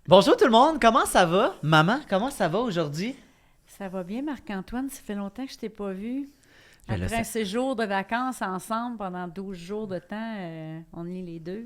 Bonjour tout le monde, comment ça va? Maman, comment ça va aujourd'hui? Ça va bien, Marc-Antoine? Ça fait longtemps que je t'ai pas vu. Ben là, Après ça- un séjour de vacances ensemble pendant 12 jours de temps, on est les deux.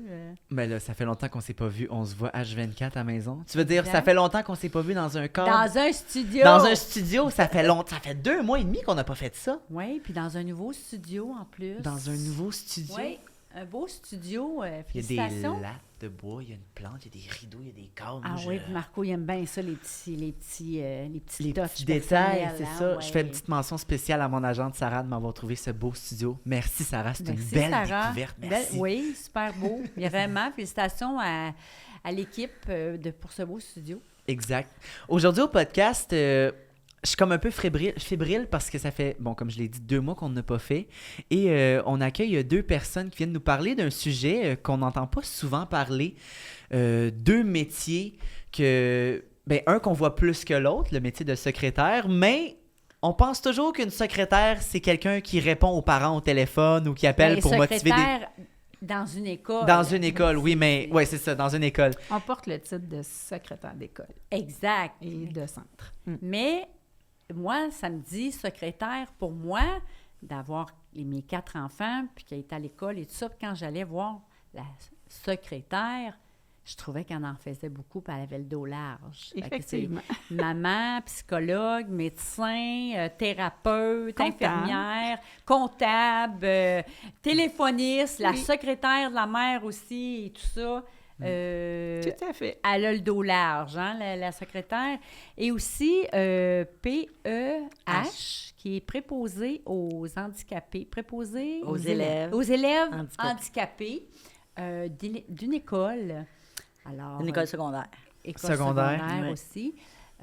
Ben là, ça fait longtemps qu'on s'est pas vu, on se voit H24 à la maison. Tu veux dire, ça Exact. fait longtemps qu'on s'est pas vu dans un cadre? Dans un studio! Dans un studio, ça fait longtemps, ça fait 2 mois et demi qu'on n'a pas fait ça. Oui, puis dans un nouveau studio en plus. Dans un nouveau studio. Oui, un beau studio. Il y a Félicitations. des lattes de bois, il y a une plante, il y a des rideaux, il y a des cadres. Ah Moi, oui, puis Marco, il aime bien ça, les petits les touchs petits détails, personnels, c'est hein, ça. ouais. Je fais une petite mention spéciale à mon agente Sarah de m'avoir trouvé ce beau studio. Merci Sarah, c'est une Merci, belle Sarah. découverte. Merci. Oui, super beau. Vraiment, félicitations à l'équipe pour ce beau studio. Exact. Aujourd'hui au podcast, je suis comme un peu fébrile parce que ça fait, bon, comme je l'ai dit, 2 mois qu'on n'a pas fait. Et on accueille 2 personnes qui viennent nous parler d'un sujet qu'on n'entend pas souvent parler. 2 métiers que, ben, un qu'on voit plus que l'autre, le métier de secrétaire, mais on pense toujours qu'une secrétaire, c'est quelqu'un qui répond aux parents au téléphone ou qui appelle Ben, pour motiver des... secrétaire dans une école. Dans une école, oui, mais ouais, c'est ça, dans une école. On porte le titre de secrétaire d'école Exact. et de centre. Mais moi, ça me dit secrétaire pour moi d'avoir mes 4 enfants, puis qui est à l'école et tout ça. Puis quand j'allais voir la secrétaire, je trouvais qu'elle en faisait beaucoup, puis elle avait le dos large. Fait que Effectivement. c'est maman, psychologue, médecin, thérapeute, Comptable. infirmière, comptable, téléphoniste, la Oui. secrétaire de la mère aussi et tout ça. Tout à fait. Elle a le dos large, hein, la secrétaire. Et aussi PEH, qui est préposé aux handicapés. Préposé Aux élèves. Aux élèves Handicapés. handicapés d'une école. Alors, Une école secondaire. école Secondaire, secondaire ouais. aussi.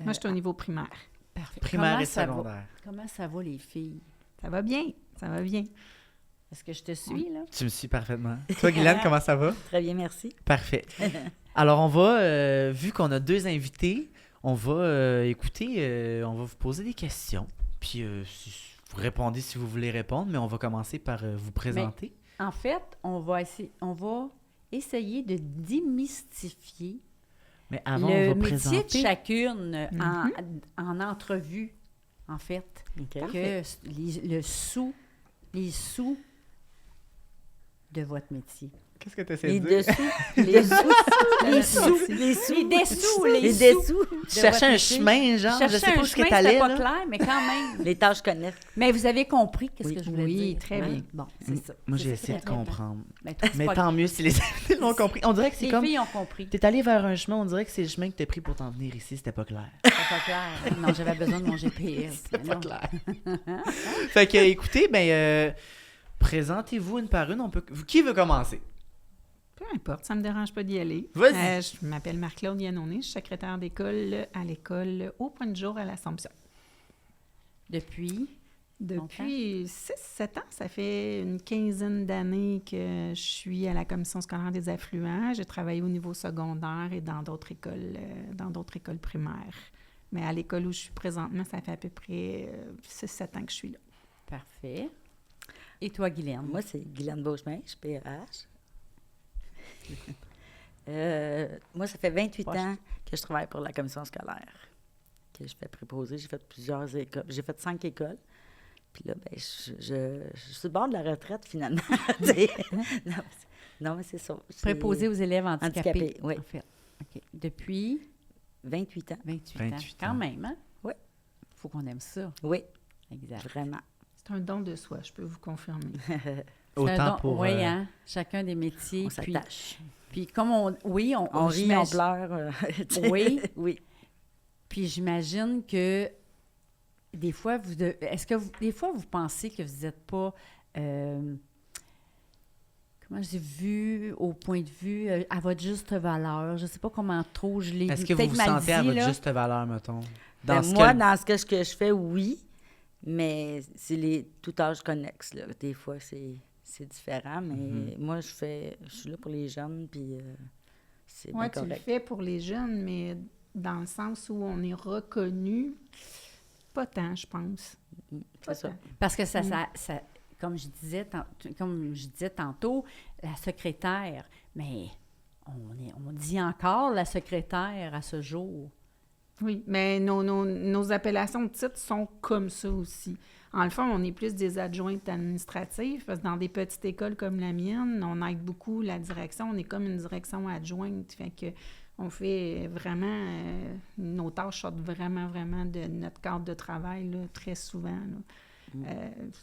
Moi, je suis au niveau primaire. Parfait. Primaire Comment et ça va? secondaire. Comment ça va, les filles? Ça va bien. Ça va bien. Est-ce que je te suis, là? Tu me suis parfaitement. Toi, Guylaine, comment ça va? Très bien, merci. Parfait. Alors, on va, vu qu'on a 2 invités, on va écouter, on va vous poser des questions. Puis, vous répondez si vous voulez répondre, mais on va commencer par vous présenter. En fait, on va essayer de démystifier Mais avant, le on va métier présenter. de chacune en entrevue, en fait. OK. Que les sous de votre métier. Qu'est-ce que tu essaies Les de dire? dessous, les sous, Les sous, les sous, les dessous, les les dessous, sous. Tu cherchais un chemin, genre, je sais pas où ce que c'était t'allais, pas là. clair, mais quand même. les tâches connexes. Mais vous avez compris qu'est-ce Oui. que je voulais Oui, dire. très hein? bien. Bon, c'est ça. Moi, C'est j'ai ça, essayé de très bien. comprendre. Mais, toi, c'est Mais pas tant mieux si les invités l'ont compris. On dirait que c'est Les comme... filles ont compris. T'es allé vers un chemin, on dirait que c'est le chemin que t'as pris pour t'en venir ici, c'était pas clair. C'était pas clair. Non, j'avais besoin de mon GPS. C'était pas Non. clair. Fait que, écoutez, ben, présentez-vous une par une. Qui veut commencer? Peu importe, ça ne me dérange pas d'y aller. Vas-y. Je m'appelle Marc-Claude Yannone, je suis secrétaire d'école à l'école Au Point de Jour à l'Assomption. Depuis, Depuis 6-7 ans, ça fait une quinzaine d'années que je suis à la commission scolaire des affluents. J'ai travaillé au niveau secondaire et dans d'autres écoles primaires. Mais à l'école où je suis présentement, ça fait à peu près 6-7 ans que je suis là. parfait. Et toi, Guylaine? Moi, c'est Guylaine Beauchemin, je suis PRH. Moi, ça fait 28 ans que je travaille pour la commission scolaire, que je fais préposer. J'ai fait plusieurs écoles. J'ai fait 5 écoles. Puis là, ben, je suis sur le bord de la retraite, finalement. non, mais c'est ça. C'est Préposé aux élèves handicapés. handicapés, oui. En fait. OK. Depuis 28 ans. 28 28 ans. ans. Quand même, hein? Oui. Faut qu'on aime ça. Oui, Exact. vraiment. C'est un don de soi, je peux vous confirmer. C'est Autant un don- pour... Oui, hein? Chacun des métiers. On s'attache. Puis comme on... Oui, On rit, on j'imagine- pleure. Tu sais. Oui. Oui. Puis j'imagine que des fois, des fois, vous pensez que vous n'êtes pas, comment j'ai vu, au point de vue, à votre juste valeur. Je ne sais pas comment trop je l'ai Est-ce que vous peut-être vous mal sentez à dit, votre là. juste valeur, mettons? Ben, ce moi, que- dans ce que je fais, oui, mais c'est tout âge connexe. Là. Des fois, c'est différent, mais moi, je suis là pour les jeunes, puis c'est Oui, bien tu le correct. fais pour les jeunes, mais dans le sens où on est reconnu, pas tant, je pense. C'est ça. Parce que ça, comme je disais tantôt, la secrétaire, mais on dit encore la secrétaire à ce jour. Oui, mais nos appellations de titres sont comme ça aussi. En le fond, on est plus des adjointes administratives, parce que dans des petites écoles comme la mienne, on aide beaucoup la direction. On est comme une direction adjointe. Fait que on fait vraiment... nos tâches sortent vraiment, vraiment de notre cadre de travail, là, très souvent. Là.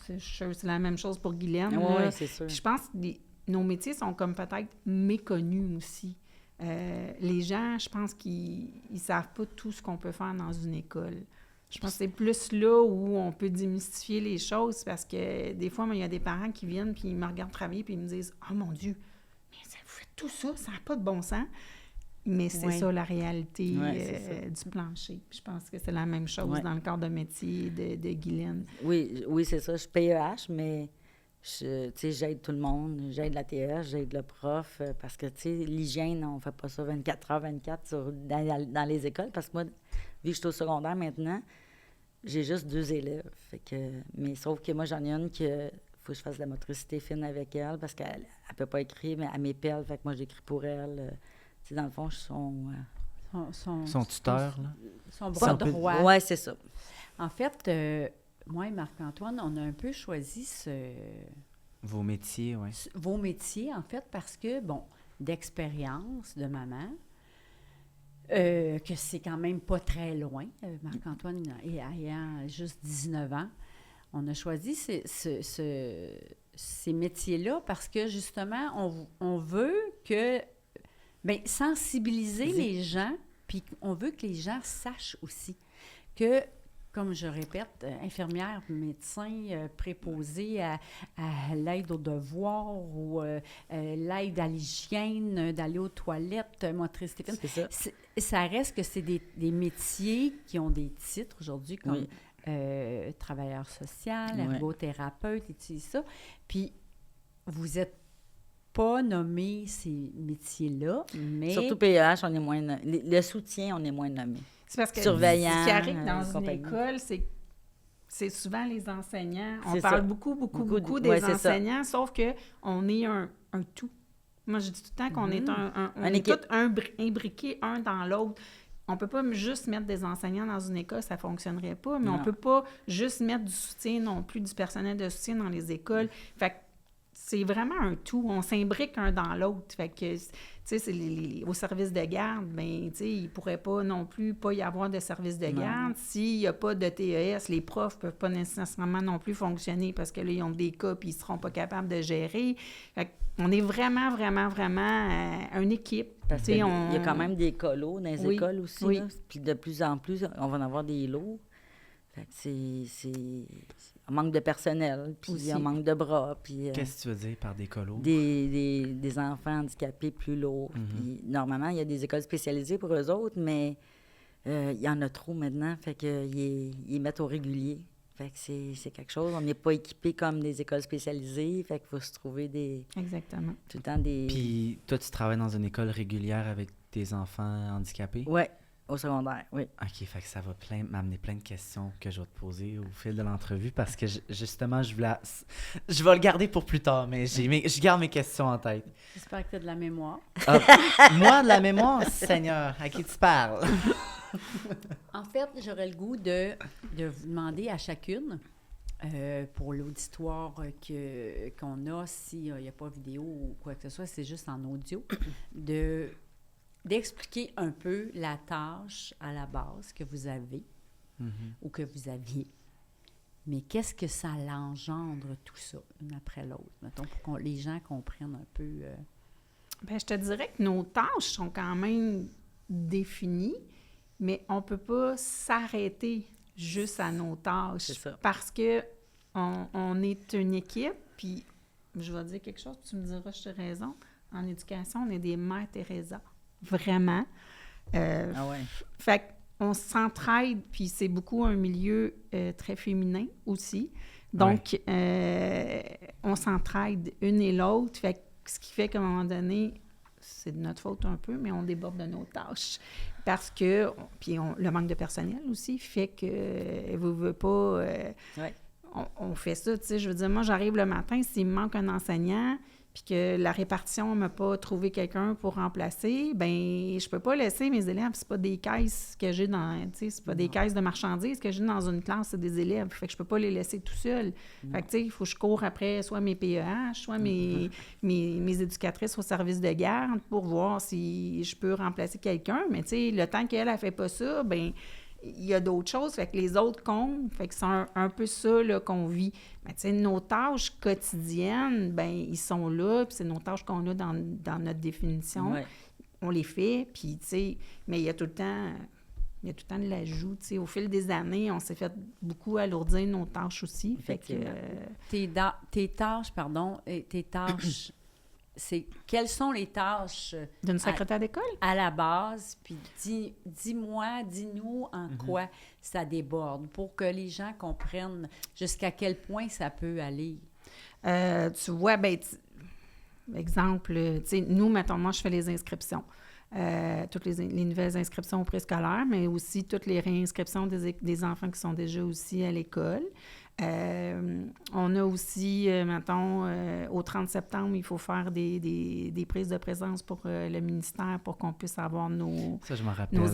C'est la même chose pour Guylaine. Oui, là. c'est sûr. Puis je pense que nos métiers sont comme peut-être méconnus aussi. Les gens, je pense qu'ils ne savent pas tout ce qu'on peut faire dans une école. Je pense que c'est plus là où on peut démystifier les choses, parce que des fois, il y a des parents qui viennent puis ils me regardent travailler puis ils me disent « Oh mon Dieu, mais vous faites tout ça, ça n'a pas de bon sens. » Mais c'est ça la réalité du plancher. Puis je pense que c'est la même chose dans le corps de métier de Guylaine. Oui, c'est ça. Je suis PEH, mais j'aide tout le monde. J'aide la TEH, j'aide le prof, parce que l'hygiène, on ne fait pas ça 24h24 dans les écoles, parce que moi, vu que je suis au secondaire maintenant, j'ai juste 2 élèves. Mais sauf que moi, j'en ai une que faut que je fasse de la motricité fine avec elle, parce qu'elle ne peut pas écrire, mais elle m'épelle, fait que moi, j'écris pour elle. Dans le fond, je suis son tuteur, là. Son bras droit. Oui, c'est ça. En fait, moi et Marc-Antoine, on a un peu choisi vos métiers, oui. Vos métiers, en fait, parce que, d'expérience de maman, que c'est quand même pas très loin, Marc-Antoine ayant juste 19 ans, on a choisi ces métiers-là parce que, justement, on veut que... sensibiliser les gens, puis on veut que les gens sachent aussi que, comme je répète, infirmière, médecin, préposé à l'aide aux devoirs ou l'aide à l'hygiène, d'aller aux toilettes, motricité fine. C'est ça. Ça reste que c'est des métiers qui ont des titres aujourd'hui, comme travailleur social, ergothérapeute, et tout ça. Puis, vous êtes pas nommé ces métiers-là, mais... Surtout PEH, on est moins nommé. Le soutien, on est moins nommé. C'est parce que surveillant, ce qui arrive dans une école, c'est souvent les enseignants. On parle beaucoup des enseignants, sauf qu'on est un tout. Moi, je dis tout le temps qu'on est on est tous imbriqués un dans l'autre. On ne peut pas juste mettre des enseignants dans une école, ça ne fonctionnerait pas, mais on ne peut pas juste mettre du soutien non plus, du personnel de soutien dans les écoles. Fait que c'est vraiment un tout. On s'imbrique un dans l'autre. Fait que, tu sais, au service de garde, bien, tu sais, il ne pourrait pas non plus pas y avoir de service de garde. S'il n'y a pas de TES, les profs ne peuvent pas nécessairement non plus fonctionner parce que là, ils ont des cas puis ils ne seront pas capables de gérer. Fait qu'on est vraiment, vraiment, vraiment une équipe. Parce qu'il y a quand même des colos dans les écoles aussi. Oui. Là. Puis de plus en plus, on va en avoir des lots. Fait que c'est un manque de personnel, puis un manque de bras. Puis, qu'est-ce que tu veux dire par des colos? Des enfants handicapés plus lourds. Puis, normalement, il y a des écoles spécialisées pour eux autres, mais il y en a trop maintenant, fait qu'ils mettent au régulier. Fait que c'est quelque chose. On n'est pas équipé comme des écoles spécialisées, fait qu'il faut se trouver Exactement. tout le temps des... Puis toi, tu travailles dans une école régulière avec des enfants handicapés? Oui. Au secondaire, oui. OK, fait que ça va m'amener plein de questions que je vais te poser au fil de l'entrevue parce que, justement, je vais le garder pour plus tard, mais je garde mes questions en tête. J'espère que tu as de la mémoire. Moi, de la mémoire, Seigneur, à qui tu parles? En fait, j'aurais le goût de vous demander à chacune, pour l'auditoire qu'on a, s'il n'y a pas vidéo ou quoi que ce soit, c'est juste en audio, d'expliquer un peu la tâche à la base que vous avez ou que vous aviez. Mais qu'est-ce que ça l'engendre, tout ça, une après l'autre, mettons, pour que les gens comprennent un peu... Bien, je te dirais que nos tâches sont quand même définies, mais on ne peut pas s'arrêter juste à nos tâches. C'est ça. Parce que on est une équipe, puis je vais dire quelque chose, puis tu me diras, je t'ai raison. En éducation, on est des mères Teresa. Vraiment. Ah ouais. Fait qu'on s'entraide, puis c'est beaucoup un milieu très féminin aussi. Donc, on s'entraide une et l'autre. Fait que ce qui fait qu'à un moment donné, c'est de notre faute un peu, mais on déborde de nos tâches. Parce que, puis le manque de personnel aussi fait que, vous ne pas... on fait ça, tu sais, je veux dire, moi, j'arrive le matin, s'il me manque un enseignant, puis que la répartition ne m'a pas trouvé quelqu'un pour remplacer, bien, je peux pas laisser mes élèves. C'est pas des caisses que j'ai dans... Tu sais, c'est pas des caisses de marchandises que j'ai dans une classe, c'est des élèves. Fait que je peux pas les laisser tout seuls. Fait que, tu sais, il faut que je cours après soit mes PEH, soit mes éducatrices au service de garde pour voir si je peux remplacer quelqu'un. Mais, tu sais, le temps qu'elle a fait pas ça, bien... il y a d'autres choses, fait que les autres comptent, fait que c'est un peu ça là, qu'on vit. Mais tu sais, nos tâches quotidiennes, ben ils sont là, puis c'est nos tâches qu'on a dans notre définition. Ouais. On les fait, puis tu sais, mais il y a tout le temps de l'ajout, tu sais. Au fil des années, on s'est fait beaucoup alourdir nos tâches aussi. Fait que... tes tâches, quelles sont les tâches D'une secrétaire d'école? à la base, puis dis-nous en quoi ça déborde pour que les gens comprennent jusqu'à quel point ça peut aller. Tu vois, exemple, tu sais, nous, mettons, moi, je fais les inscriptions. Toutes les nouvelles inscriptions au préscolaire, mais aussi toutes les réinscriptions des enfants qui sont déjà aussi à l'école. On a aussi, mettons, au 30 septembre, il faut faire des prises de présence pour le ministère pour qu'on puisse avoir nos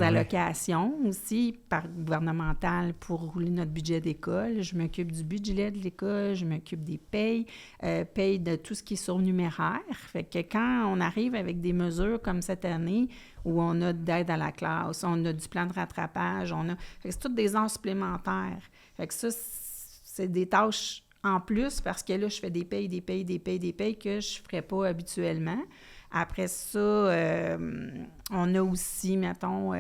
allocations aussi gouvernementales pour rouler notre budget d'école. Je m'occupe du budget de l'école, je m'occupe des payes de tout ce qui est surnuméraire. Fait que quand on arrive avec des mesures comme cette année, où on a d'aide à la classe, on a du plan de rattrapage, fait que c'est toutes des heures supplémentaires. Fait que ça, c'est des tâches en plus parce que là, je fais des payes que je ne ferais pas habituellement. Après ça, on a aussi, mettons,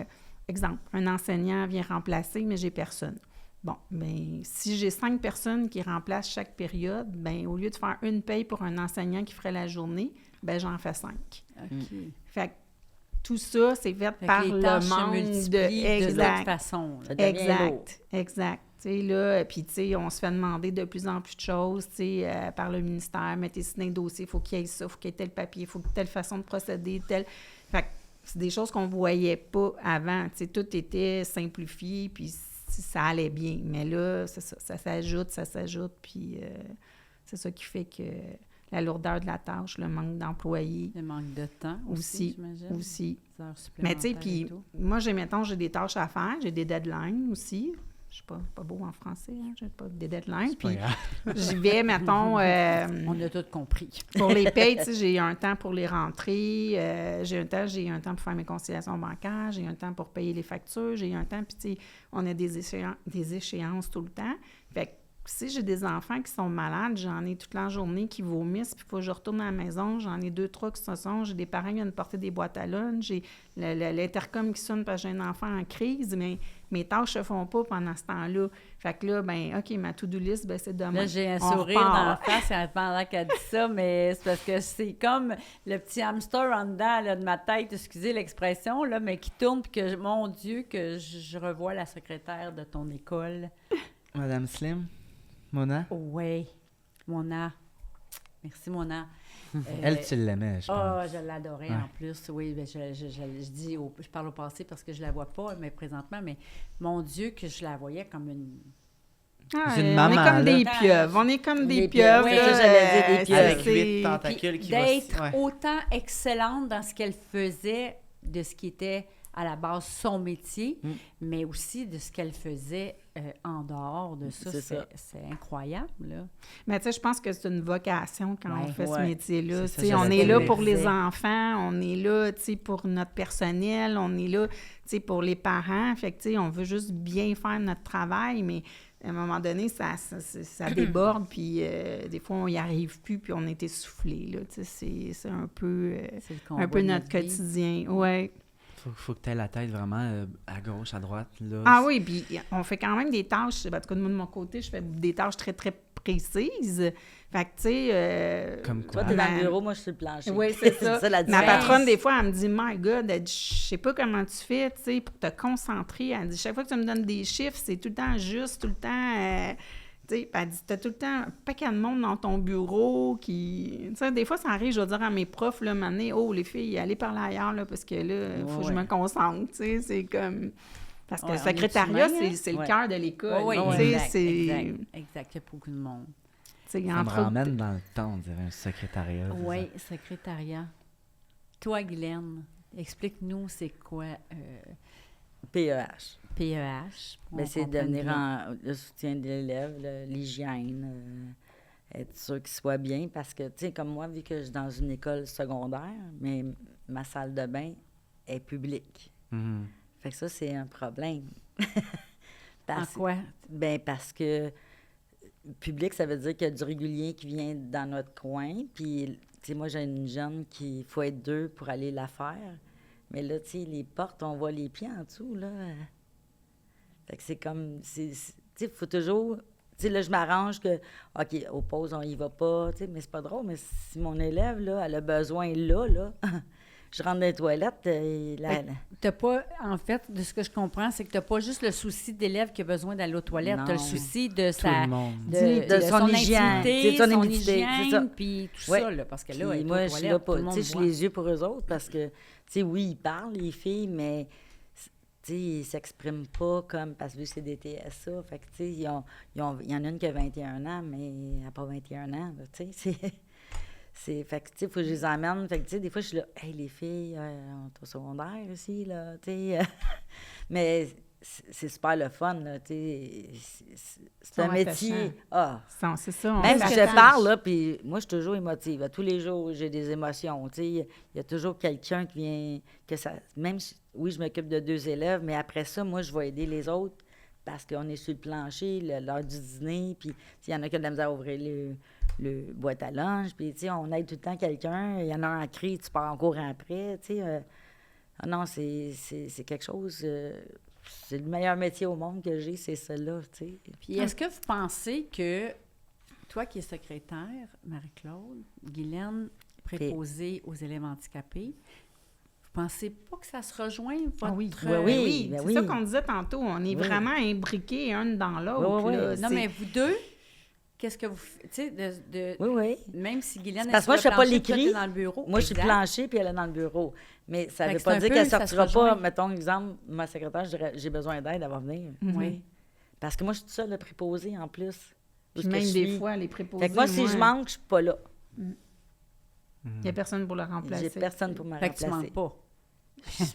exemple, un enseignant vient remplacer, mais j'ai personne. Bon, bien, si j'ai 5 personnes qui remplacent chaque période, bien, au lieu de faire une paye pour un enseignant qui ferait la journée, bien, j'en fais 5. OK. Fait que tout ça, c'est fait par les tâches le se manque multiplient de l'autre façon. Là. Exact. Tu sais, là, puis, tu sais, on se fait demander de plus en plus de choses, tu sais, par le ministère. Mettez signer un dossier, il faut qu'il y ait ça, il faut qu'il y ait tel papier, il faut telle façon de procéder, Fait que c'est des choses qu'on ne voyait pas avant. Tu sais, tout était simplifié, puis ça allait bien. Mais là, c'est ça s'ajoute, puis c'est ça qui fait que la lourdeur de la tâche, le manque d'employés. Le manque de temps aussi, j'imagine. Aussi. Des heures Mais tu sais, supplémentaires puis et tout. moi, j'ai des tâches à faire, j'ai des deadlines aussi. Je suis pas beau en français, hein? J'ai pas des deadlines. Puis j'y vais, mettons... On a tout compris. Pour les payes, tu sais, j'ai un temps pour les rentrées, j'ai un temps pour faire mes conciliations bancaires, j'ai un temps pour payer les factures, j'ai un temps, puis tu sais, on a des échéances tout le temps. Fait que si j'ai des enfants qui sont malades, j'en ai toute la journée qui vomissent, puis il faut que je retourne à la maison, j'en ai 2-3 qui se sont, j'ai des parents qui viennent porter des boîtes à lunch, j'ai l'intercom qui sonne parce que j'ai un enfant en crise, mais mes tâches se font pas pendant ce temps-là. Fait que là, ben OK, ma to-do list, ben c'est demain. Là, j'ai un sourire dans la face pendant qu'elle dit ça, mais c'est parce que c'est comme le petit hamster en dedans là, de ma tête, excusez l'expression, là, mais qui tourne, puis que, mon Dieu, que je revois la secrétaire de ton école. Madame Slim? Mona? Oui, Mona. Merci, Mona. Elle, tu l'aimais, je pense. Ah, je l'adorais en plus. Oui, bien, je parle au passé parce que je la vois pas, mais présentement, mais mon Dieu, que je la voyais comme une... Ah, une on maman, est comme là. des pieuvres. On est comme des Des pieuvres. pieuvres. Oui, là, ça, j'allais dire des pieuvres. Avec c'est- 8 tentacules qui d'être va... Ouais. autant excellente dans ce qu'elle faisait, de ce qui était à la base son métier, mais aussi de ce qu'elle faisait en dehors de ça. C'est ça. C'est incroyable, là. Mais tu sais, je pense que c'est une vocation quand on fait ce ouais. métier-là. C'est ça, Tu sais, on j'allais est là dire. pour les enfants, on est là, tu sais, pour notre personnel, on est là, tu sais, pour les parents. Fait que, tu sais, on veut juste bien faire notre travail, mais à un moment donné, ça déborde, puis des fois, on n'y arrive plus, puis on est essoufflé, là. Tu sais, c'est un peu, C'est le combat un peu de notre vie. quotidien. Ouais. Faut que tu aies la tête vraiment à gauche, à droite. Là. Ah oui, puis on fait quand même des tâches. En tout cas, moi, de mon côté, je fais des tâches très, très précises. Fait que, tu sais... Comme quoi? Toi, t'es dans le bureau, moi, je suis sur le plancher. Oui, c'est ça. la Ma différence. patronne, des fois, elle me dit « My God, elle dit, je sais pas comment tu fais, tu sais, pour te concentrer. » Elle dit « Chaque fois que tu me donnes des chiffres, c'est tout le temps juste, tout le temps... tu sais, elle dit « T'as tout le temps un paquet de monde dans ton bureau qui... » Tu sais, des fois, ça arrive, je vais dire à mes profs, là, m'amener « Oh, les filles, allez par là ailleurs, là, parce que là, il faut que je me concentre. » Tu sais, c'est comme... Parce que Ouais, le on est secrétariat, humain, hein? c'est Ouais. le cœur de l'école. Oui, tu sais, exact, c'est... exact. Il y a beaucoup de monde. Tu tu sais, Ça me entre autres, ramène dans le temps, on dirait un secrétariat. c'est Oui, secrétariat. Toi, Guylaine, explique-nous c'est quoi PEH. PEH. Ben, On c'est comprenne devenir bien. le soutien de l'élève, l'hygiène, être sûr qu'il soit bien. Parce que, tu sais, comme moi, vu que je suis dans une école secondaire, mais ma salle de bain est publique. ça. Mhm. Fait que ça, c'est un problème. En quoi? Ben, parce que public, ça veut dire qu'il y a du régulier qui vient dans notre coin. Puis, tu sais, moi, j'ai une jeune qui faut être deux pour aller la faire. Mais là, tu sais, les portes, on voit les pieds en dessous, là. Fait que c'est comme... Tu sais, il faut toujours... Tu sais, là, je m'arrange que, OK, aux pauses, on y va pas, tu sais, mais c'est pas drôle. Mais si mon élève, là, elle a besoin là, je rentre dans les toilettes, T'as pas, en fait, de ce que je comprends, c'est que tu n'as pas juste le souci d'élève qui a besoin d'aller aux toilettes. Tu as le Non. souci de Tout le monde. De son hygiène. intimité, C'est son son intimité, c'est ça. hygiène, puis tout Ouais. ça, là, parce que là, Puis être moi, aux je suis là toilettes, pour... tout le Tu monde sais, je suis voit. les yeux pour eux autres parce que, tu sais, oui, ils parlent, les filles, mais, tu sais, ils s'expriment pas comme... Parce que c'est des TSA. Fait que, tu sais, il y en a une qui a 21 ans, mais elle n'a pas 21 ans, là, tu sais, fait que, tu sais, il faut que je les emmène. Fait que, tu sais, des fois, je suis là, « Hey, les filles, on est au secondaire ici, là, tu sais. » Mais c'est super le fun, là, tu sais. C'est un Sont métier... attachants. Ah! c'est ça. Même si on je s'attache. parle, là, puis moi, je suis toujours émotive. À tous les jours, j'ai des émotions, tu sais. Il y a toujours quelqu'un qui vient... Même si, oui, je m'occupe de 2 élèves, mais après ça, moi, je vais aider les autres parce qu'on est sur le plancher, l'heure du dîner, puis il y en a qui ont de la misère à ouvrir le boîte à lunch, puis, tu sais, on aide tout le temps quelqu'un. Il y en a un qui crie, tu pars en courant après, tu sais. Ah non, c'est quelque chose... c'est le meilleur métier au monde que j'ai, c'est celui-là, tu sais. Puis est-ce que vous pensez que, toi qui es secrétaire, Marie-Claude, Guylaine, préposée aux élèves handicapés, vous pensez pas que ça se rejoint, votre... Ah oui, oui, ben c'est oui. ça qu'on disait tantôt. On est Oui. vraiment imbriqués un dans l'autre. Oui, oui, là. Non, C'est- mais vous deux, qu'est-ce que vous... Tu sais, Oui, oui. même si Guylaine... Parce que est moi, je sur fais pas le plancher, toi, l'écrit. t'es dans le bureau. Moi, je suis Exact. plancher, puis elle est dans le bureau. Mais ça Fait ne veut que pas c'est un dire peu, qu'elle ne ça se sortira pas. rejoint. Mettons, exemple, ma secrétaire, je dirais, j'ai besoin d'aide, elle va venir. Oui. Parce que moi, je suis toute seule à préposer en plus. Où Puis est-ce que même je des suis. fois, les préposés, Fait que moi, si je manque, je suis pas là. il n'y a personne pour le remplacer. J'ai personne pour me Fait que tu remplacer. manques pas.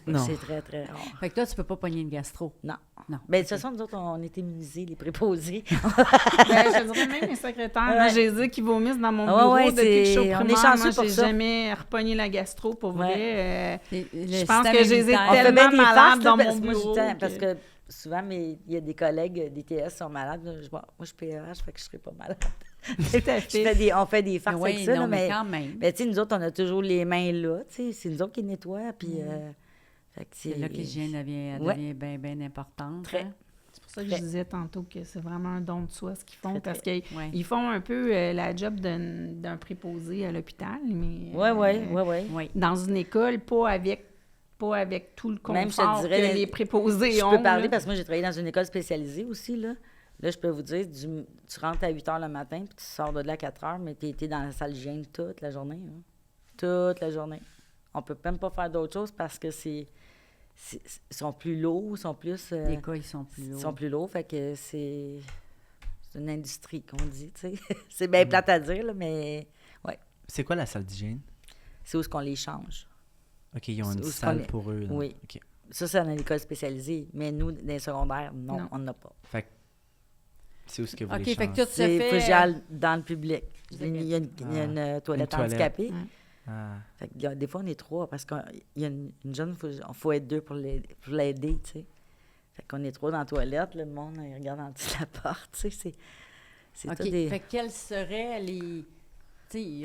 Non. C'est très, très rare. Fait que toi, tu peux pas pogner une gastro. Non. Non. Bien, de toute façon, nous autres, on est immunisés, les préposés. Ben, je dirais même les secrétaires. Moi, j'ai dit qu'ils vomissent dans mon bureau ouais, depuis que je suis au on est primaire. chanceux Moi, pour j'ai ça. jamais repogné la gastro, pour vrai. Le Je pense système que je les ai immunitaire. On fait tellement bien des malade farces, là, dans parce mon que moi, je bureau dis, que- parce que souvent, il y a des collègues des TS qui sont malades. Moi, je suis PEH, fait que je serai pas malade. Tout à fait. On fait des farces Oui, avec ça, non, là, mais mais... quand même. Mais tu sais, nous autres, on a toujours les mains là, tu sais, c'est nous autres qui nettoient, puis... fait que C'est là que l'hygiène devient, Ouais. devient bien, bien importante. Très. hein. C'est pour ça que je disais tantôt que c'est vraiment un don de soi ce qu'ils font, Très, parce très. qu'ils Ouais. ils font un peu la job d'un préposé à l'hôpital, mais Oui. Oui. dans une école, pas avec tout le Même, je te confort dirais, que les préposés Je ont. peux parler là. parce que moi, j'ai travaillé dans une école spécialisée aussi, là. Là, je peux vous dire, tu rentres à 8 h le matin, puis tu sors de là à 4 h, mais tu es dans la salle d'hygiène toute la journée. Hein. Toute la journée. On peut même pas faire d'autre chose parce que ils sont plus lourds, ils sont plus... Les cas, ils sont plus ils lourds. sont plus lourds, fait que c'est une industrie qu'on dit, tu sais. C'est bien plate à dire, là, mais C'est quoi la salle d'hygiène? c'est où est-ce qu'on les change. OK, ils ont C'est une où salle qu'on est- pour eux. là. Oui. OK. Ça, c'est dans l'école spécialisée, mais nous, dans les secondaires, non. Non. On n'en a pas. Fait que c'est où ce que vous OK, les fait que changez? toi, tu C'est fais... faut que j'aille dans le public. Vous Il y a une Ah, toilette une toilette. handicapée. Ouais. Ah. Fait que, des fois, on est 3 parce qu'il y a une jeune, il faut être 2 pour l'aider, tu sais. Fait qu'on est 3 dans la toilette, là, le monde, il regarde en dessous de la porte, tu sais. C'est OK, tout des... fait que quelles seraient les... Tu sais, il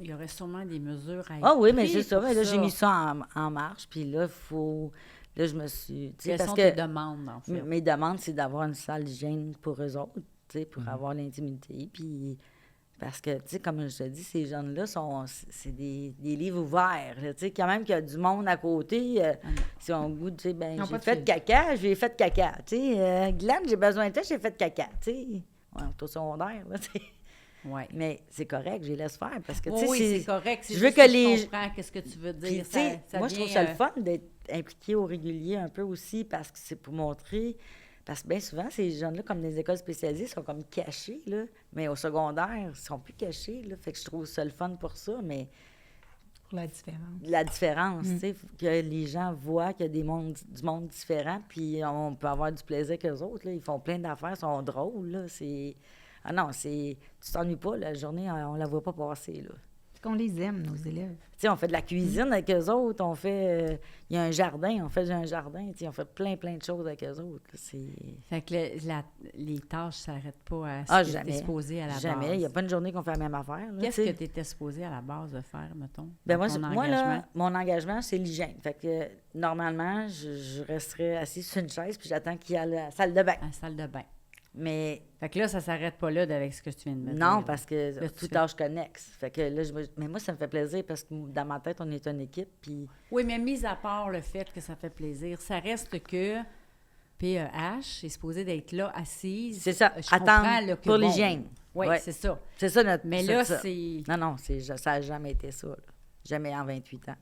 y aurait sûrement des mesures à être Ah oui, mais prises c'est ça. pour Mais là, j'ai mis ça en marche, puis là, Là, je me suis... tu sais, Quelles parce sont que tes demandes, en fait? mes demandes, c'est d'avoir une salle d'hygiène pour eux autres, tu sais, pour Mhm. avoir l'intimité, puis... Parce que, tu sais, comme je te dis, ces jeunes-là, c'est des livres ouverts. là, Tu sais, quand même qu'il y a du monde à côté, si on goût, tu sais, ben Ils ont j'ai pas de fait filtre. caca, j'ai fait caca. Tu sais, Glenn, j'ai besoin de toi, j'ai fait caca. Tu sais, ouais, on est au secondaire, là, tu sais. Oui. Mais c'est correct, je les laisse faire parce que, tu Oui, sais, oui, c'est correct. C'est je veux juste que je les- comprends qu'est-ce que tu veux Puis, dire. tu sais, Ça moi, je vient, trouve ça le fun d'être impliqué au régulier un peu aussi parce que c'est pour montrer. Parce que bien souvent, ces jeunes-là, comme des écoles spécialisées, sont comme cachés, là. Mais au secondaire, ils sont plus cachés, là. Fait que je trouve ça le fun pour ça, mais Pour la différence. la différence, tu sais, que les gens voient qu'il y a du monde différent, puis on peut avoir du plaisir qu'eux autres, là. Ils font plein d'affaires, ils sont drôles, là. C'est... Ah non, c'est... Tu t'ennuies pas, la journée, on la voit pas passer, là. Qu'on les aime, nos élèves. Tu sais, on fait de la cuisine avec eux autres, on fait... Il y a un jardin, on fait un jardin, tu sais, on fait plein de choses avec eux autres. C'est... Fait que les tâches ne s'arrêtent pas à ce Ah, que tu jamais. étais supposé à la Jamais. base. Il n'y a pas une journée qu'on fait la même affaire. Là, Qu'est-ce tu que sais. tu étais supposé à la base de faire, mettons? Ben dans moi, ton moi, engagement? là, mon engagement, c'est l'hygiène. Fait que, normalement, je resterais assise sur une chaise puis j'attends qu'il y ait la salle de bain. À la salle de bain. Mais Fait que là, ça s'arrête pas là avec ce que tu viens de me dire. non, là. parce que Qu'est-ce que tu tout fais? tâche connexe. Fait que là, mais moi, ça me fait plaisir parce que dans ma tête, on est une équipe. Puis Oui, mais mis à part le fait que ça fait plaisir, ça reste que PEH est supposé d'être là, assise. c'est ça, Je comprends, attendre là, que pour bon, l'hygiène. Oui, Ouais. c'est ça. C'est ça notre... Mais c'est là, ça. c'est... Non, ça n'a jamais été ça. Là. Jamais en 28 ans.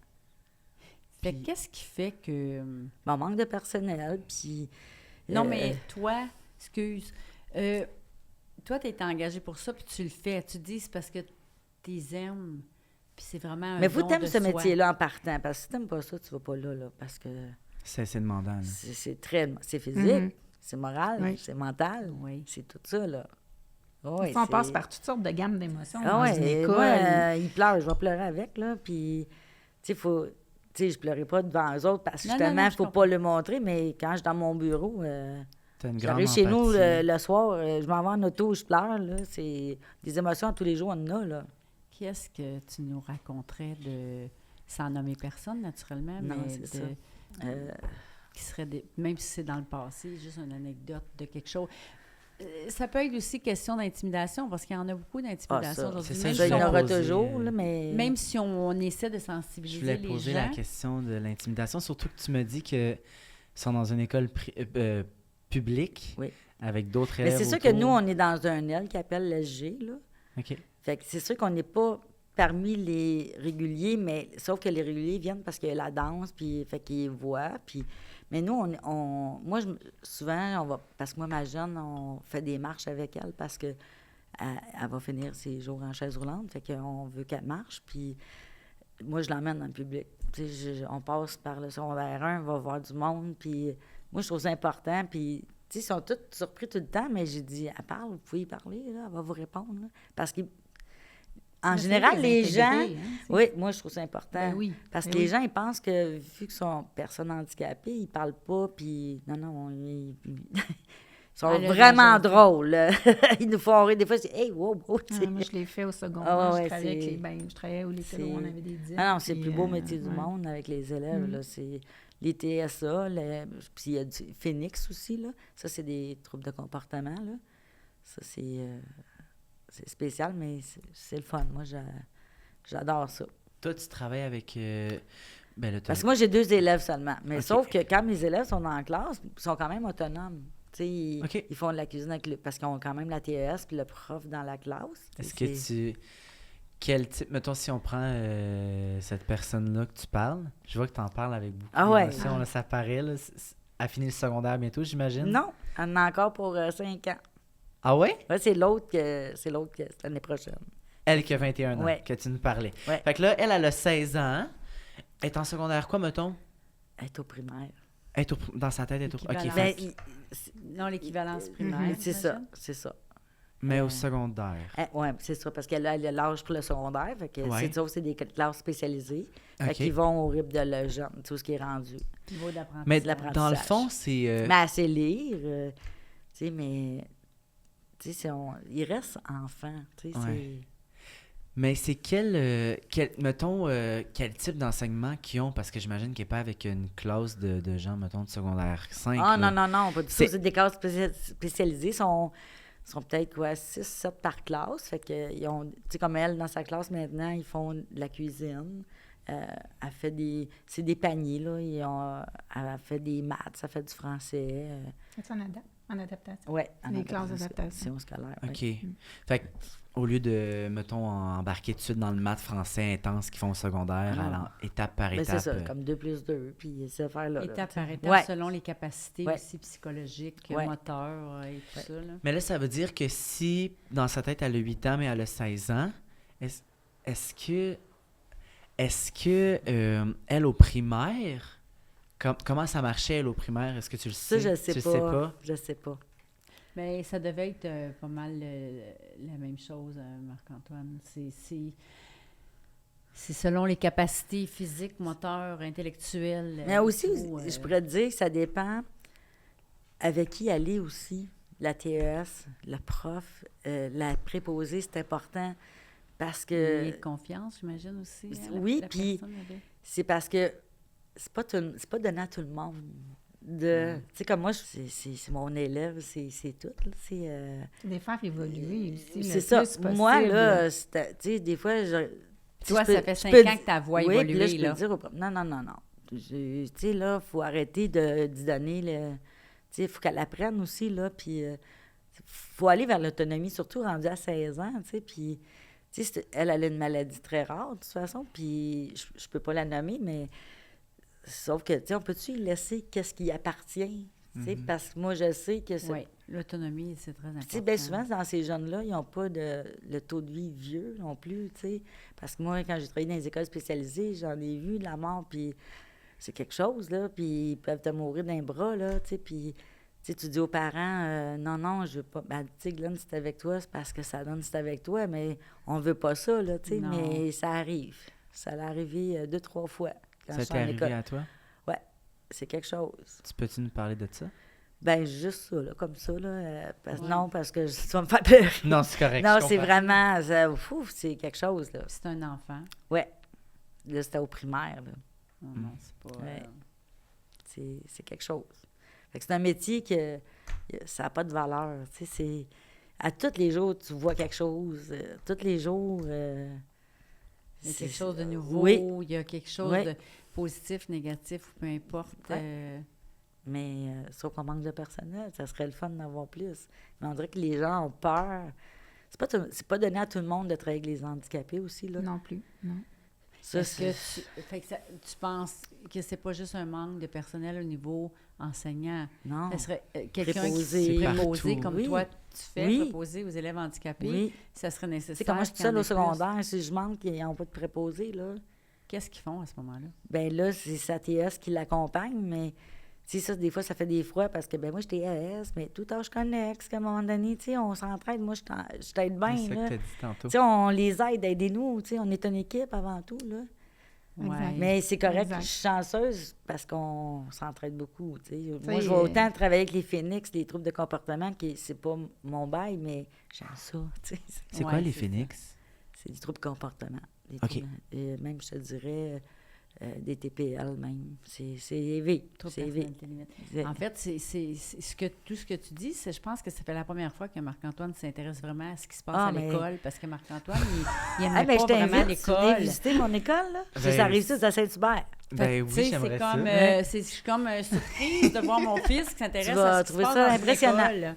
Fait que qu'est-ce qui fait que... Bon, manque de personnel, puis... Non, mais toi, excuse, toi, tu es engagé pour ça, puis tu le fais. Tu te dis, c'est parce que tu les aimes, puis c'est vraiment un Mais vous don t'aimes de ce soi. métier-là en partant, parce que si t'aimes pas ça, tu vas pas là, parce que C'est demandant. Là. c'est très... C'est physique, Mhm. c'est moral, Oui. c'est mental, Oui. c'est tout ça, là. Oui, On passe par toutes sortes de gammes d'émotions Ah dans ouais, une et école. moi, il pleure, je vais pleurer avec, là, puis... Tu sais, faut... Tu sais, je pleurais pas devant eux autres parce que Non, justement, il je faut comprends. pas le montrer, mais quand je suis dans mon bureau... T'as une grande J'arrive chez nous empathie. le soir, je m'en vais en auto, je pleure, là. C'est des émotions tous les jours, on en a, là. Qu'est-ce que tu nous raconterais de... Sans nommer personne, naturellement, Non, mais c'est de... ça. qui serait même si c'est dans le passé, juste une anecdote de quelque chose. Ça peut être aussi question d'intimidation, parce qu'il y en a beaucoup Ah, d'intimidation ça, aujourd'hui. c'est ça, Même, je ça, il y en voulais aura poser, toujours, là, mais... même si on essaie de Je sensibiliser voulais les poser gens. la question de l'intimidation, surtout que tu me dis qu'ils sont dans une école publique Oui. avec d'autres Mais élèves c'est sûr que autour. nous, on est dans un aile qui appelle l'SG, là. OK. Fait que c'est sûr qu'on n'est pas parmi les réguliers, mais sauf que les réguliers viennent parce qu'il y a la danse, puis fait qu'ils voient, puis... Mais nous, moi, souvent, on va... Parce que moi, ma jeune, on fait des marches avec elle parce que elle va finir ses jours en chaise roulante, fait qu'on veut qu'elle marche, puis moi, je l'emmène dans le public. Tu sais, on passe par le secondaire 1, on va voir du monde, puis moi, je trouve ça important, puis... Tu sais, ils sont tous surpris tout le temps, mais j'ai dit, elle parle, vous pouvez y parler, là, elle va vous répondre, là. Parce que... En Essayer général, de les les gens... intégrer, hein, tu sais. Oui, moi, je trouve ça important. Ben oui, Parce que ben les oui. gens, ils pensent que, vu qu'ils sont personnes handicapées, ils parlent pas, puis... Non, ils sont Ah, là, vraiment j'entends. drôles. Ils nous font rire. Des fois, c'est « Hey, wow, wow! » tu sais. Ah, moi, je l'ai fait au secondaire. Ah ouais, je travaillais avec c'est- les bains. Je travaillais au lycée où on c'est- avait des dits. Ah non, c'est le puis, plus beau métier du ouais. monde avec les élèves, là. C'est les TSA, puis il y a du Phoenix aussi, là. Ça, c'est des troubles de comportement, là. Ça, c'est spécial, mais c'est le fun. Moi, j'adore ça. Toi, tu travailles avec... ben, là, Parce que moi, j'ai 2 élèves seulement. Mais OK. sauf que quand mes élèves sont en classe, ils sont quand même autonomes. Tu sais, ils, OK. ils font de la cuisine avec parce qu'ils ont quand même la TES puis le prof dans la classe. Est-ce que tu... Quel type... Mettons, si on prend cette personne-là que tu parles, je vois que tu en parles avec beaucoup Ah ouais. d'émotion, là, ça paraît, là. Elle finit le secondaire bientôt, j'imagine? Non, on en a encore pour 5 ans. Ah ouais? Ouais, c'est l'autre c'est l'année prochaine. Elle qui a 21 ans, Ouais. que tu nous parlais. Ouais. Fait que là, elle a 16 ans. Elle est en secondaire quoi, mettons? Elle est au primaire. Elle est dans sa tête, elle est au... OK, Équivalent. fait- Ben, Non, l'équivalence primaire. c'est ça, j'imagine. c'est ça. mais au secondaire. Oui, c'est ça, parce qu'elle a l'âge pour le secondaire. Fait que Ouais. c'est des classes spécialisées. Fait OK. qu'ils vont au rythme de le jeune, tout ce qui est rendu. Niveau d'apprentissage. Mais de l'apprentissage. dans le fond, c'est... Mais elle sait lire, tu sais, mais... Tu sais, il reste enfant, tu sais, Ouais. Mais c'est quel mettons, quel type d'enseignement qu'ils ont? Parce que j'imagine qu'il n'est pas avec une classe de gens, mettons, de secondaire 5. Ah là. non, pas du tout. C'est- C'est des classes spécialisées. Sont peut-être, quoi, 6, 7 par classe. Fait que, ils ont, tu sais, comme elle, dans sa classe maintenant, ils font de la cuisine. Elle fait c'est des paniers, là. Elle fait des maths, elle fait du français. Est-ce en adapte? En adaptation. Oui, Les classes d'adaptation scolaire. OK. Ouais. Fait que, au lieu de, mettons, embarquer tout de suite dans le maths français intense qu'ils font au secondaire, étape par Ben, étape. c'est ça, comme 2 plus 2, puis ces affaires-là. Étape là, par étape, Ouais. selon les capacités Ouais. aussi psychologiques, Ouais. moteurs et tout ça. Là. Mais là, ça veut dire que si, dans sa tête, elle a 8 ans, mais elle a 16 ans, est-ce que elle, au primaire, comment ça marchait, elle, au primaire? Est-ce que tu le sais? Ça, je sais Tu le pas. sais pas? Je sais pas. Mais ça devait être pas mal la même chose, Marc-Antoine. C'est selon les capacités physiques, moteurs, intellectuelles. Mais aussi, tout, je pourrais te dire que ça dépend avec qui aller aussi. La TES, le prof, la préposée, c'est important parce Il y a que... de confiance, j'imagine aussi. Hein, Oui, la puis personne avait. c'est parce que c'est pas donné à tout le monde. Tu sais, comme moi, c'est mon élève, c'est tout. Là, C'est les faire évoluer aussi. c'est ça. Moi, là, tu sais, des fois, Toi, tu ça peux- fait tu 5 peux ans que ta voix oui, évolue. puis là, je peux là. dire au prof, non. Tu sais, là, il faut arrêter d'y donner le... Tu sais, il faut qu'elle apprenne aussi, là, puis faut aller vers l'autonomie, surtout rendue à 16 ans, tu sais, puis... Tu sais, elle a une maladie très rare, de toute façon, puis je peux pas la nommer, mais... Sauf que, tu sais, on peut-tu lui laisser qu'est-ce qui appartient, tu sais, parce que moi, je sais que... Oui, l'autonomie, c'est très important. Tu sais, bien souvent, dans ces jeunes-là, ils n'ont pas le taux de vie vieux non plus, tu sais. Parce que moi, quand j'ai travaillé dans les écoles spécialisées, j'en ai vu de la mort, puis c'est quelque chose, là, puis ils peuvent te mourir d'un bras, là, tu sais, puis... Tu sais, tu dis aux parents, non, je veux pas... Ben, tu sais, Glenn, c'est avec toi, c'est parce que ça donne c'est avec toi, mais on veut pas ça, là, tu sais, Non. mais ça arrive. Ça l'est arrivé 2-3 fois quand Ça je suis t'est en arrivé école. à toi? Ouais, c'est quelque chose. Tu peux-tu nous parler de ça? Ben juste ça, là, comme ça, là. Ouais. Non, parce que tu vas me faire peur. Non, c'est correct. Non, je c'est comprends. vraiment... c'est quelque chose, là. C'est un enfant. Ouais. Là, c'était au primaire, là. Non, c'est pas... Ouais. C'est quelque chose. Fait que c'est un métier que ça n'a pas de valeur. Tu sais, c'est... À tous les jours, tu vois quelque chose. Tous les jours... Il y a quelque chose de nouveau, Oui, il y a quelque chose Oui. de positif, négatif, peu importe. Ouais. mais sauf qu'on manque de personnel. Ça serait le fun d'en avoir plus. Mais on dirait que les gens ont peur. C'est pas donné à tout le monde de travailler avec les handicapés aussi, là. Non plus, non. Ça, Est-ce que tu penses que c'est pas juste un manque de personnel au niveau enseignant? Non. Ça serait quelqu'un qui Préposé. s'est préposé Partout. comme Oui. toi, tu fais, Oui. préposé aux élèves handicapés. Oui. Ça serait Tu nécessaire. sais, comme moi, je suis qu'il y en seule au ait plus. secondaire, si je manque, ils n'ont pas de préposé, là. Qu'est-ce qu'ils font à ce moment-là? Ben là, c'est sa TS qui l'accompagne, mais tu sais, ça, des fois, ça fait des fois parce que, ben moi, j'étais AS, mais tout âge connexe, qu'à un moment donné, tu sais, on s'entraide. Moi, je t'aide bien, C'est ça là. que t'as dit tantôt. Tu sais, on les aide, aidez-nous, tu sais, on est une équipe avant tout, là. Exact. Mais c'est correct, Exact. je suis chanceuse parce qu'on s'entraide beaucoup, tu sais. Moi, sais, je vais autant travailler avec les phénix, les troubles de comportement, qui c'est pas mon bail, mais j'aime ça, tu sais. C'est quoi Ouais, les c'est phénix? C'est des troubles de comportement. Des OK. troubles, même, je te dirais, des TPL même. C'est élevé. Trop de C'est élevé. personnalité limite. C'est- En fait, tout ce que tu dis, je pense que ça fait la première fois que Marc-Antoine s'intéresse vraiment à ce qui se passe Ah, à mais- l'école, parce que Marc-Antoine, il Ah, aimait ben, pas je vraiment t'invite, tu viens l'école. visiter mon école, là. Ben, Ça arrive ça, c'est à Saint-Hubert. Ben Tu sais, oui, j'aimerais ça. je suis comme surprise de voir mon fils qui s'intéresse Tu vas à ce qui se trouver passe ça dans une impressionnant. école.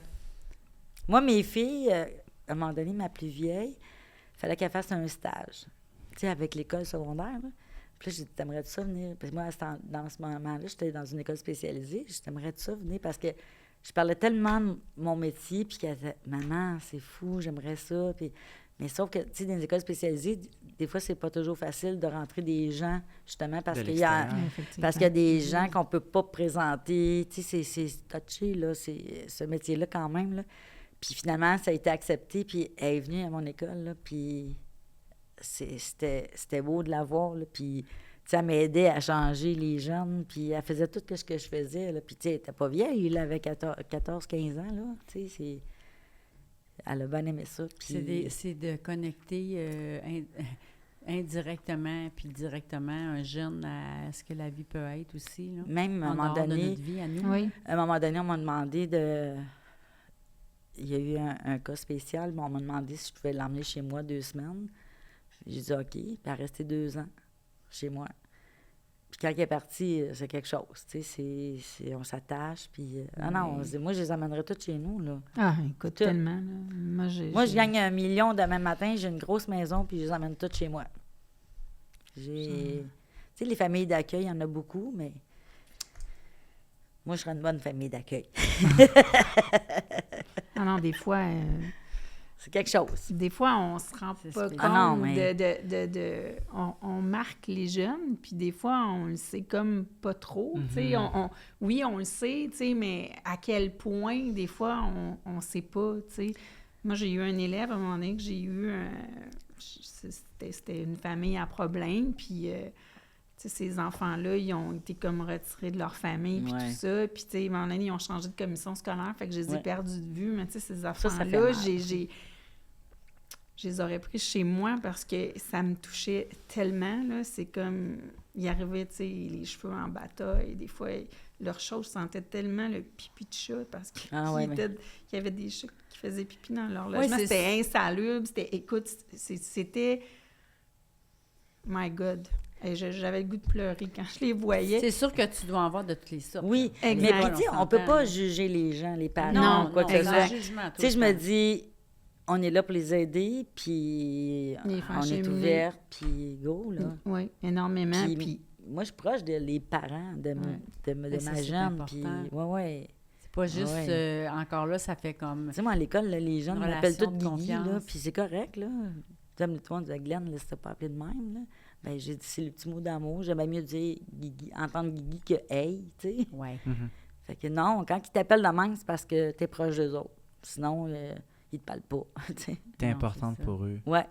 Moi, mes filles, à un moment donné, ma plus vieille, il fallait qu'elle fasse un stage, tu sais, avec l'école secondaire, là. Puis là, j'ai dit, t'aimerais-tu ça venir? Parce que moi, dans ce moment-là, j'étais dans une école spécialisée. J'ai dit, t'aimerais-tu ça venir? Parce que je parlais tellement de mon métier, puis qu'elle disait, maman, c'est fou, j'aimerais ça. Puis... Mais sauf que, tu sais, dans les écoles spécialisées, des fois, c'est pas toujours facile de rentrer des gens, justement, parce De qu'il y a... l'extérieur. Effectivement. Parce qu'il y a des gens qu'on peut pas présenter. Tu sais, c'est touché, là, ce métier-là, quand même, là. Puis finalement, ça a été accepté, puis elle est venue à mon école, là, puis c'était beau de la voir, là, puis... Tu sais, elle m'aidait à changer les jeunes, puis elle faisait tout ce que je faisais, là. Puis, tu sais, elle était pas vieille, elle avait 14-15 ans, là. Tu sais, elle a bien aimé ça. Puis... C'est de connecter indirectement puis directement un jeune à ce que la vie peut être aussi, là. Même à un En moment dehors de donné... notre vie à nous. Oui. À un moment donné, on m'a demandé de... Il y a eu un cas spécial, mais on m'a demandé si je pouvais l'emmener chez moi 2 semaines. J'ai dit OK, puis elle est restée 2 ans chez moi. Puis quand il est parti, c'est quelque chose, tu sais, on s'attache, puis... non, moi, je les amènerais tous chez nous, là. Ah, écoute, Tout. tellement, là. Moi, Moi, je gagne 1 million demain matin, j'ai une grosse maison, puis je les amène toutes chez moi. Tu sais, les familles d'accueil, il y en a beaucoup, mais moi, je serais une bonne famille d'accueil. Ah non, des fois... C'est quelque chose. Des fois, on se rend C'est pas spécial. compte Ah non, mais- on marque les jeunes, puis des fois, on le sait comme pas trop, tu sais. Oui, on le sait, tu sais, mais à quel point, des fois, on sait pas, tu sais. Moi, j'ai eu un élève, à un moment donné, que j'ai eu... C'était une famille à problème, puis... tu sais, ces enfants-là, ils ont été comme retirés de leur famille, puis Ouais. tout ça. Puis, tu sais, à un moment donné, ils ont changé de commission scolaire, fait que je les ai Ouais. perdus de vue. Mais, tu sais, ces Ça fait enfants-là, mal. je les aurais pris chez moi parce que ça me touchait tellement, là. C'est comme... Ils arrivaient, tu sais, les cheveux en bataille. Des fois, leurs choses sentaient tellement le pipi de chat parce qu'il y avait des chats qui faisaient pipi dans leur logement. c'est- C'était insalubre. Écoute, c'était... My God! Et j'avais le goût de pleurer quand je les voyais. C'est sûr que tu dois en voir de toutes les sortes. Oui, Exact. mais puis, tu sais, on peut s'entend, pas là. juger les gens, les parents, Non, quoi non, que ce sans soit. jugement, tout Tu sais, le je me temps. dis, on est là pour les aider, puis Les faire on est cheminer. ouverte, puis go, là. Oui, énormément. Puis, Puis, moi, je suis proche des parents de Mais ça, ma c'est jeune, puis important. ouais. C'est pas juste... Ouais. encore là, ça fait comme... Tu sais, moi, à l'école, là, les jeunes Une m'appellent relation toutes de Guigui, là, confiance. puis c'est correct, là. Comme toi, on disait Glenn, laisse pas appeler de même, là. Ben, j'ai dit, c'est le petit mot d'amour. J'aimais mieux dire Guigui, entendre Guigui que hey, tu sais. Ouais. Fait que non, quand ils t'appellent de même, c'est parce que t'es proche d'eux autres. Sinon, ils te parlent pas, tu sais. T'es Non, importante c'est ça. pour eux. Ouais.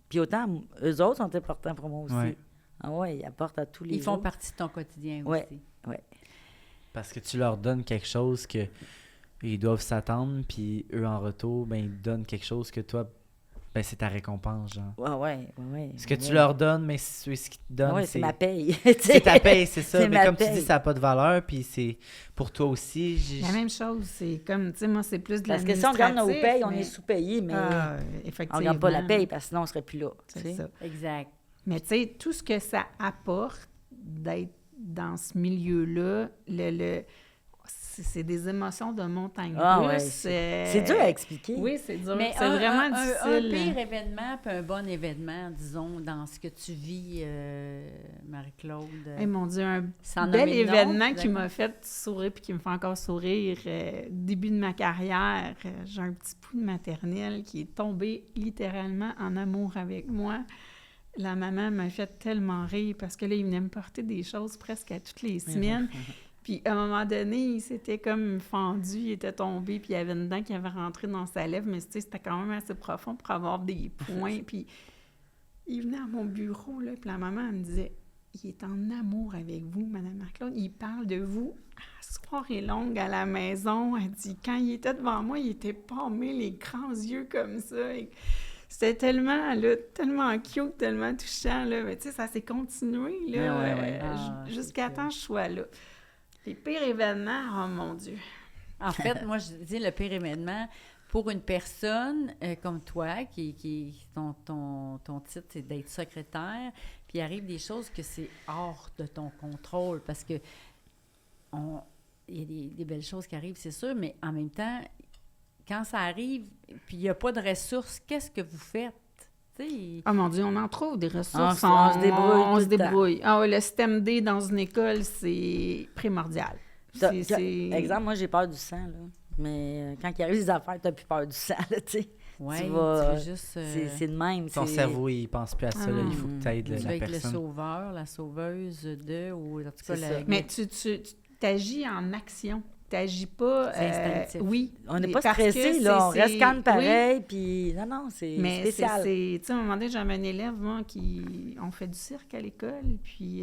Puis autant, eux autres sont importants pour moi aussi. Ouais. Ah ouais, ils apportent à tous les Ils font autres. partie de ton quotidien Ouais. aussi. Parce que tu leur donnes quelque chose que ils doivent s'attendre, puis eux, en retour, ben, ils te donnent quelque chose que toi, ben, c'est ta récompense, genre. Ouais. Ce que tu leur donnes, mais ce qu'ils te donnent, Ouais, c'est ma paye. c'est ta paye, c'est ça. C'est Mais ma comme tu paye. dis, ça n'a pas de valeur, puis c'est pour toi aussi. la même chose, c'est comme, tu sais, moi, c'est plus de Parce que si on regarde nos l'administratif, payes, on mais- est sous-payé, mais Ah, on effectivement. regarde pas la paye parce que sinon on serait plus là. tu C'est sais. ça. Exact. Mais tu sais, tout ce que ça apporte d'être dans ce milieu-là, c'est des émotions de montagne Ah russe. ouais, c'est dur à expliquer. Oui, c'est dur. Mais C'est vraiment un difficile. pire événement puis un bon événement, disons, dans ce que tu vis, Marie-Claude. Eh, mon Dieu, un Sans bel nommer de nom, événement qui d'accord. m'a fait sourire puis qui me fait encore sourire. Début de ma carrière, j'ai un petit pouls de maternelle qui est tombé littéralement en amour avec moi. La maman m'a fait tellement rire parce que là, il venait me porter des choses presque à toutes les semaines. Puis à un moment donné, il s'était comme fendu, il était tombé, puis il y avait une dent qui avait rentré dans sa lèvre, mais tu sais, c'était quand même assez profond pour avoir des points. Puis il venait à mon bureau, là, puis la maman, elle me disait « Il est en amour avec vous, Madame Marc-Claude. Il parle de vous à soirée longue à la maison. » Elle dit « Quand il était devant moi, il était pâmé, les grands yeux comme ça. » C'était tellement, là, tellement cute, tellement touchant, là. Mais tu sais, ça s'est continué, là, Ouais. Ah, jusqu'à c'est temps que je sois là. Les pires événements, oh mon Dieu. En fait, moi, je dis le pire événement pour une personne comme toi, ton titre, c'est d'être secrétaire, puis il arrive des choses que c'est hors de ton contrôle, parce que il y a des belles choses qui arrivent, c'est sûr, mais en même temps, quand ça arrive, puis il n'y a pas de ressources, qu'est-ce que vous faites? Tu sais, Oh mon Dieu, on en trouve des ressources. On se débrouille On tout se le temps. débrouille. Ah ouais, le système D dans une école, c'est primordial. Exemple, moi, j'ai peur du sang, là. Mais quand il arrive des affaires, t'as plus peur du sang, là, tu sais. ouais, tu vas- veux juste... C'est de même. Ton c'est- cerveau, il pense plus à ça. Là. Il faut que tu aides tu la vas être le personne. sauveur, la sauveuse de, ou en tout cas, C'est ça. Mais tu t'agis en action. Tu n'agis pas... C'est instinctif. Oui. On n'est pas parce que stressé, là. On c'est- reste calme oui. pareil, puis... Non, c'est Mais spécial. tu sais, à un moment donné, j'avais un élève, moi, on fait du cirque à l'école, puis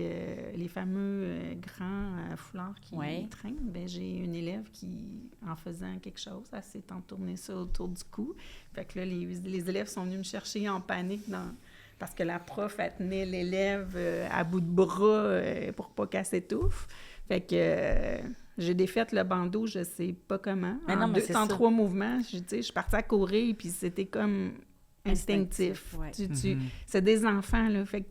les fameux grands foulards qui Ouais. traînent, ben j'ai une élève qui, en faisant quelque chose, elle s'est entournée ça autour du cou. Fait que là, les élèves sont venus me chercher en panique parce que la prof, elle tenait l'élève à bout de bras pour pas qu'elle s'étouffe. Fait que... j'ai défait le bandeau, je sais pas comment. Mais non, mais c'est ça. 3 mouvements, je suis partie à courir, puis c'était comme instinctif. ouais. C'est des enfants, là, fait que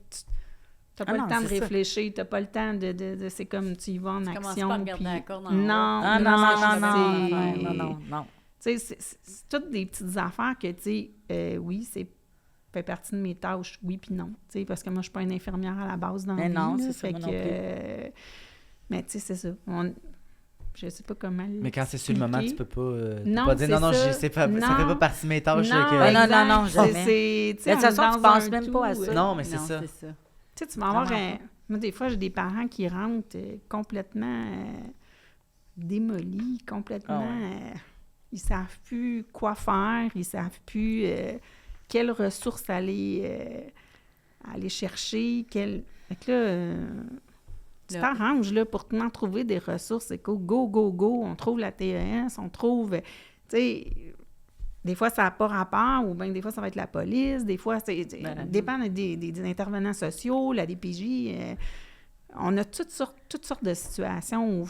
T'as pas Ah le non, temps de c'est ça. réfléchir, t'as pas le temps de c'est comme tu y vas en Tu commences action. pas à regarder puis- la corde en haut. Non, Ah non, non. Tu sais, c'est toutes des petites affaires que, tu sais, oui, c'est fait partie de mes tâches, oui puis non. Tu sais, parce que moi, je suis pas une infirmière à la base dans la Mais vie. non, là, c'est ça, fait moi que, non plus. mais tu sais, c'est ça. Je sais pas comment Mais quand c'est sur le moment, tu peux Non, pas dire c'est non, non, ça. ça fait pas Non. partie de mes tâches. Non, là, que- Ah, non, exact. non, jamais. C'est, tu sais, Mais de toute on est façon, tu dans penses un même tout, pas à ça. Non, mais c'est Non, ça. c'est ça. Tu sais, tu vas avoir Vraiment moi, des fois, j'ai des parents qui rentrent complètement démolis, complètement... Ah ils savent plus quoi faire, ils savent plus quelles ressources aller chercher, Fait que là, tu Là. t'arranges là, pour en trouver des ressources. C'est go, go, go, go. On trouve la TES, on trouve... Tu sais, des fois, ça n'a pas rapport, ou bien des fois, ça va être la police, des fois, ça dépend des intervenants sociaux, la DPJ. On a toutes sortes de situations où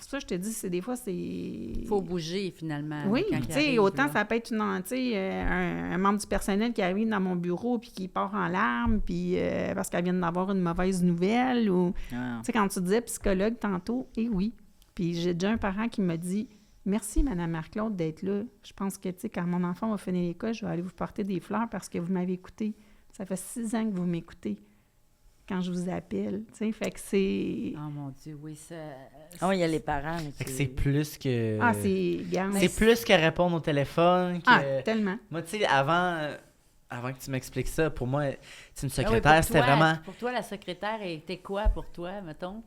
ça, je te dis, des fois, c'est... Il faut bouger, finalement. Oui, quand tu il sais, arrive, autant là. ça peut être un membre du personnel qui arrive dans mon bureau puis qui part en larmes puis parce qu'elle vient d'avoir une mauvaise nouvelle ou... Ah. Tu sais, quand tu disais psychologue tantôt, oui. Puis j'ai déjà un parent qui m'a dit « Merci, Mme Marc-Claude, d'être là. Je pense que, tu sais, quand mon enfant va finir l'école, je vais aller vous porter des fleurs parce que vous m'avez écouté. Ça fait 6 ans que vous m'écoutez quand je vous appelle. » Tu sais, fait que c'est... Oh mon Dieu, oui, ça... Ah oui, il y a les parents. là, Fait que qui- c'est plus que. Ah, c'est... Regarde. C'est plus que répondre au téléphone. Que... Ah, tellement. Moi, tu sais, avant que tu m'expliques ça, pour moi, c'est une Ah oui, secrétaire, pour c'était toi, vraiment. Pour toi, la secrétaire était quoi pour toi, mettons?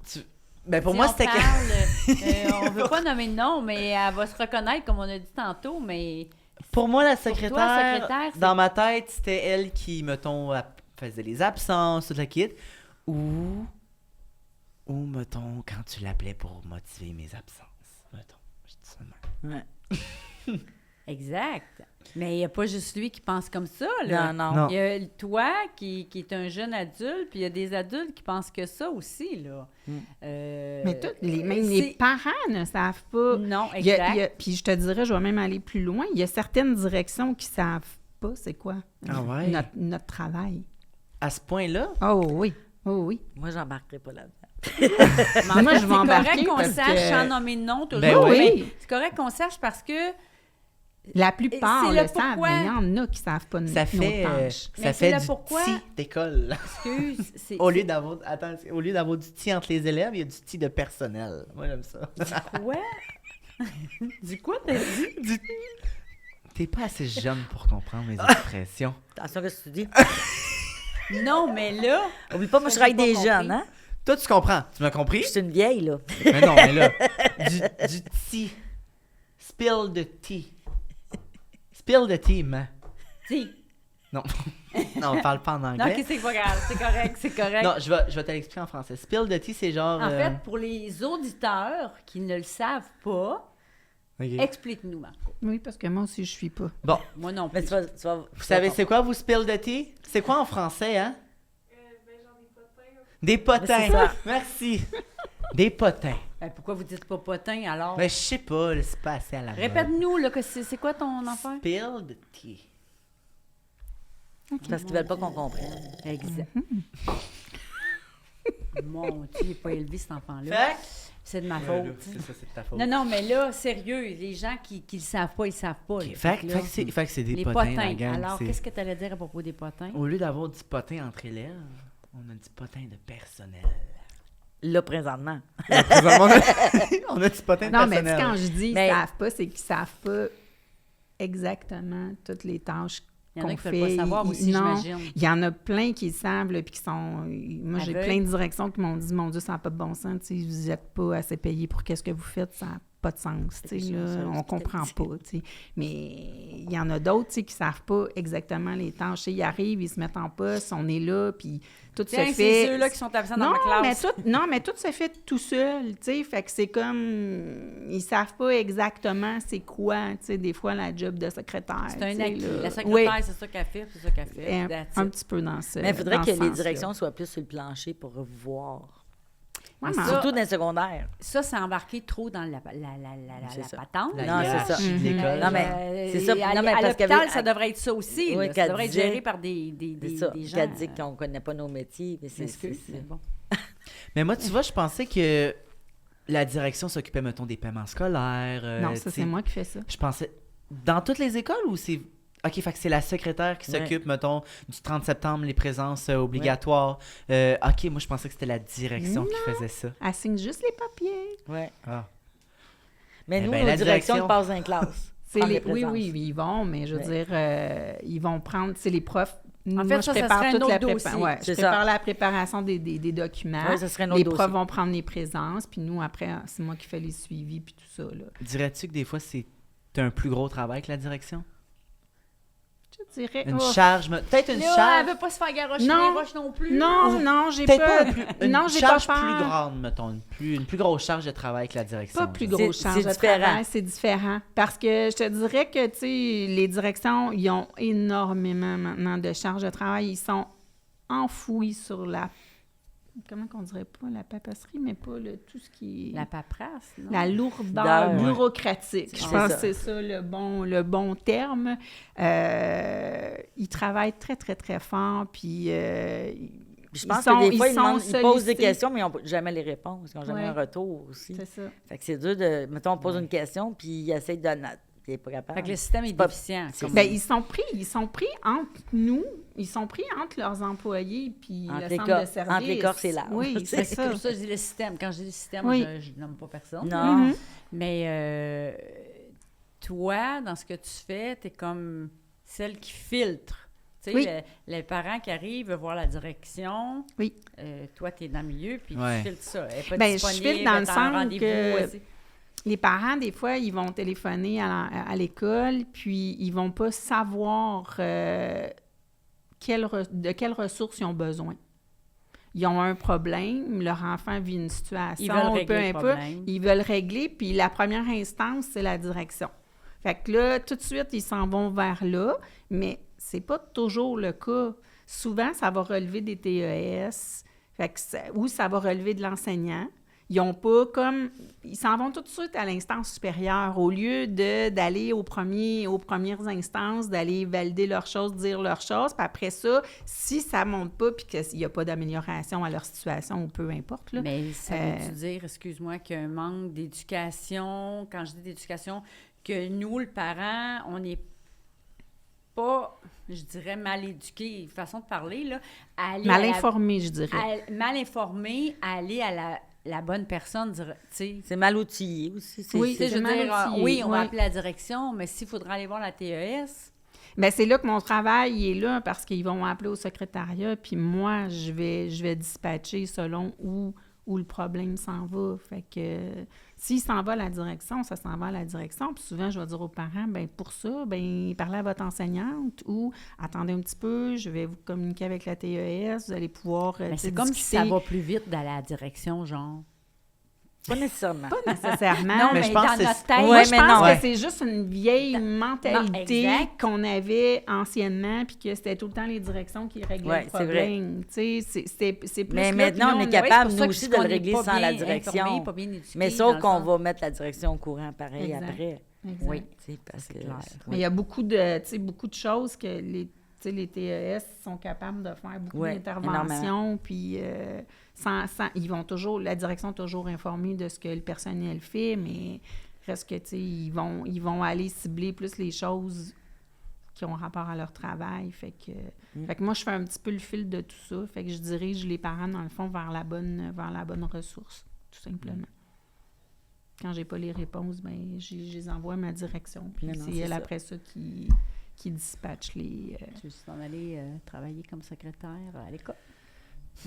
Ben, pour Si moi, on c'était. parle, on veut pas nommer de nom, mais elle va se reconnaître, comme on a dit tantôt, mais... Pour moi, la toi, secrétaire, secrétaire, c'est- dans ma tête, c'était elle qui, mettons, faisait les absences, toute la kit. Ou, mettons, quand tu l'appelais pour motiver mes absences. Mettons, je dis ça de même. Ouais. Exact. Mais il n'y a pas juste lui qui pense comme ça, là. Non. Non. Il y a toi qui est un jeune adulte, puis il y a des adultes qui pensent que ça aussi, là. Mais même c'est- les parents ne savent pas. Non, Il y a- exact. puis je te dirais, je vais même aller plus loin. Il y a certaines directions qui ne savent pas c'est quoi Ah ouais? notre travail. À ce point-là, Oh oui, oh oui. Moi, j'embarquerai pas là-dedans. Mais moi, je vais embarquer C'est correct qu'on parce sache que- sans nommer de nom toujours. Ben oui. mais c'est correct qu'on sache parce que La plupart c'est le le savent, pourquoi. mais il y en a qui ne savent pas ça nos fait, tâches. Mais ça c'est fait le du pourquoi. petit d'école. excuse, c'est Au lieu d'avoir, attends, au lieu d'avoir du petit entre les élèves, il y a du petit de personnel. Moi, j'aime ça. quoi? Du quoi t'as dit? T'es pas assez jeune pour comprendre mes expressions. Attention, qu'est-ce que tu dis? Non, mais là, Oublie pas, moi, je travaille J'ai pas des compris. jeunes, hein? Toi, tu comprends. Tu m'as compris? Je suis une vieille, là. Mais non, mais là, du tea. Spill the tea. Spill the tea, man. si. Non. Non, on parle pas en Non, anglais. ok, c'est pas grave, c'est correct, c'est correct. Non, je vais te l'expliquer en français. Spill the tea, c'est genre... En fait, pour les auditeurs qui ne le savent pas, ok. explique-nous, Marco. Oui, parce que moi aussi, je ne suis pas. Bon, Moi non Mais plus. tu vas vous savez c'est quoi, vous, spill the tea? C'est quoi en français, hein? Des potins. Mais c'est ça. Merci. Des potins. Ben, pourquoi vous dites pas potin, alors? Mais je sais pas, là, c'est pas assez à la mode. Répète-nous, là, que c'est quoi ton affaire? Spill the tea. Parce qu'ils veulent pas qu'on comprenne. Exact. Mon Dieu, il n'est pas élevé, cet enfant-là. Fait C'est de ma que- faute. là, c'est ça, c'est de ta faute. Non, non, mais là, sérieux, les gens qui le savent pas, ils savent pas. Ok, là. fait, que là, que c'est des les potins, potins. la gang. Alors, c'est- qu'est-ce que tu allais dire à propos des potins? Au lieu d'avoir du potin entre élèves, on a du potin de personnel. Là, présentement. On a du potin de Non, mais tu personnel. sais, quand je dis Mais- qu'ils ne savent pas, c'est qu'ils ne savent pas exactement toutes les tâches Il y en a qu'on qui fait. ne veulent pas savoir aussi, Non. j'imagine. Il y en a plein qui le savent, là, puis qui sont... Moi, j'ai Aveugles. plein de directions qui m'ont dit « Mon Dieu, ça n'a pas de bon sens, tu sais, vous n'êtes pas assez payé pour qu'est-ce que vous faites, ça n'a pas de sens, tu sais, C'est là, ça, on c'est comprend qualité. pas, tu sais. » Mais il y en a d'autres, tu sais, qui ne savent pas exactement les tâches. Tu sais, ils arrivent, ils se mettent en poste, on est là, puis tout Tiens, se c'est fait... ceux-là qui sont absents dans Non, ma mais classe. tout se fait tout seul, tu sais, fait que c'est comme... Ils savent pas exactement c'est quoi, tu sais, des fois, la job de secrétaire. C'est un tu sais, acquis. là. La Oui, secrétaire, c'est ça qu'elle fait, c'est ça qu'elle fait. That's un it. petit peu dans ce Mais il faudrait dans que ce les sens-là. directions soient plus sur le plancher pour voir. Ouais, Mais mais Surtout dans le secondaire. Ça, c'est embarqué trop dans la C'est ça. patente. La Non, c'est ça. hiérarchie de l'école. Non, mais c'est ça. À Non, mais parce l'hôpital, qu'elle- ça devrait être ça aussi. Oui, là. Ça qu'elle devrait être disait- géré par des C'est ça. gens. Qu'elle dit qu'on ne connaît pas nos métiers. Mais c'est Excuse, c'est- mais bon. Mais moi, tu vois, je pensais que la direction s'occupait, mettons, des paiements scolaires. non, ça, tu c'est sais. moi qui fais ça. Je pensais. Dans toutes les écoles ou c'est. OK, fait que c'est la secrétaire qui Ouais. s'occupe, mettons, du 30 septembre, les présences obligatoires. OK, moi, je pensais que c'était la direction qui faisait ça. Elle signe juste les papiers. Ouais. Ah. Mais Eh nous, ben, nos la directions, direction- ils passent dans les classes. C'est Prendre les, les oui, présences. oui, ils vont, mais je veux dire, ils vont prendre, c'est les profs. En fait, Moi, ça je prépare serait un toute autre la dossier. ouais, C'est je ça. prépare la préparation des documents. Oui, ça serait un autre Les dossier. profs vont prendre les présences, puis nous, après, c'est moi qui fais les suivis, puis tout ça. Là. Dirais-tu que des fois, c'est un plus gros travail que la direction? Je dirais. Une oh, charge, peut-être une Là, charge. elle veut pas se faire garrocher Non. les roches non plus. Non, non, j'ai Peut-être pas. pas une non, j'ai pas charge peur. plus grande, mettons. Une plus grosse charge de travail que la direction. Pas plus là. grosse C'est- charge c'est de différent. travail, c'est différent. Parce que je te dirais que, tu sais, les directions, ils ont énormément maintenant de charges de travail. Ils sont enfouis sur la... Comment qu'on dirait pas? La papasserie, mais pas tout ce qui est... La paperasse, non? La lourdeur Ouais. bureaucratique. Je C'est pense ça. que c'est ça le bon terme. Ils travaillent très, très, très fort, puis... Puis je pense Ils sont- que des fois, ils ils, sont ils posent des sollicités. questions, mais ils n'ont jamais les réponses. Ils n'ont jamais Ouais. un retour aussi. c'est ça. Fait que c'est dur de... Mettons, on pose une question, puis ils essayent de... Il n'est pas capable. Fait que le système est C'est pas- déficient. c'est- comme- Ben, ils sont pris entre nous, ils sont pris entre leurs employés puis Entre le les centre corps- de service. entre les corps et l'arbre. Oui, Tu c'est sais. C'est ça. pour ça que je dis le système. Quand je dis le système, Oui. je nomme pas personne. Non. Mhm. Mais toi, dans ce que tu fais, tu es comme celle qui filtre. Tu sais, Oui. les parents qui arrivent veulent voir la direction. Oui. Toi, tu es dans le milieu, puis Ouais. tu filtres ça. Elle est pas Ben, je disponible, filtre dans elle le est en sens rendez-vous, que- elle sait- Les parents, des fois, ils vont téléphoner à l'école, puis ils vont pas savoir de quelles ressources ils ont besoin. Ils ont un problème, leur enfant vit une situation, Ils veulent peu régler le importe, problème. ils veulent régler, puis la première instance, c'est la direction. Fait que là, tout de suite, ils s'en vont vers là, mais c'est pas toujours le cas. Souvent, ça va relever des TES, fait que ou ça va relever de l'enseignant. Ils ont pas comme... Ils s'en vont tout de suite à l'instance supérieure au lieu d'aller aux premières instances, d'aller valider leurs choses, dire leurs choses. Puis après ça, si ça ne monte pas puis qu'il n'y a pas d'amélioration à leur situation ou peu importe, là, Mais ça veut-tu dire, excuse-moi, qu'il y a un manque d'éducation? Quand je dis d'éducation, que nous, le parent, on n'est pas, je dirais, mal éduqués, façon de parler, là, à aller mal à la- informés, je dirais. mal informé, à aller à la bonne personne, tu sais. C'est mal outillé aussi. Oui, Tu sais, je veux mal dire, outillé, oui, on va oui. appeler la direction, mais s'il faudra aller voir la TES, Bien, c'est là que mon travail il est là parce qu'ils vont appeler au secrétariat, puis moi, je vais dispatcher selon où le problème s'en va. Fait que s'il s'en va à la direction, ça s'en va à la direction. Puis souvent, je vais dire aux parents, bien, pour ça, bien, parlez à votre enseignante ou attendez un petit peu, je vais vous communiquer avec la TES, vous allez pouvoir mais tu sais, c'est comme si discuter. ça va plus vite dans la direction, genre. Pas nécessairement. Pas nécessairement. Non, mais mais je pense dans que notre c'est- tête, Moi, Ouais, je mais pense non. que Ouais. c'est juste une vieille mentalité exact. qu'on avait anciennement, puis que c'était tout le temps les directions qui réglaient Ouais, le c'est vrai. problème. Tu sais, c'est plus Mais là, maintenant, puis là, on est Ouais, capable, c'est pour ça nous que aussi, je de le connais régler pas sans la bien direction. informé, pas bien éduqué, Mais dans sauf le qu'on sens- va mettre la direction au courant pareil Exact. après. Exact. Oui, tu sais, parce que... clair. Mais il y a beaucoup de choses que les TES sont capables de faire, beaucoup Ouais, d'interventions, puis ils vont toujours, la direction est toujours informée de ce que le personnel fait, mais reste que, tu sais, ils vont aller cibler plus les choses qui ont rapport à leur travail. Fait que moi, je fais un petit peu le fil de tout ça. Fait que je dirige les parents, dans le fond, vers la bonne ressource, tout simplement. Quand j'ai pas les réponses, ben je les envoie à ma direction. Puis Non, non, c'est c'est elle, ça. après ça, qui dispatche les... Tu veux t'en aller travailler comme secrétaire à l'école?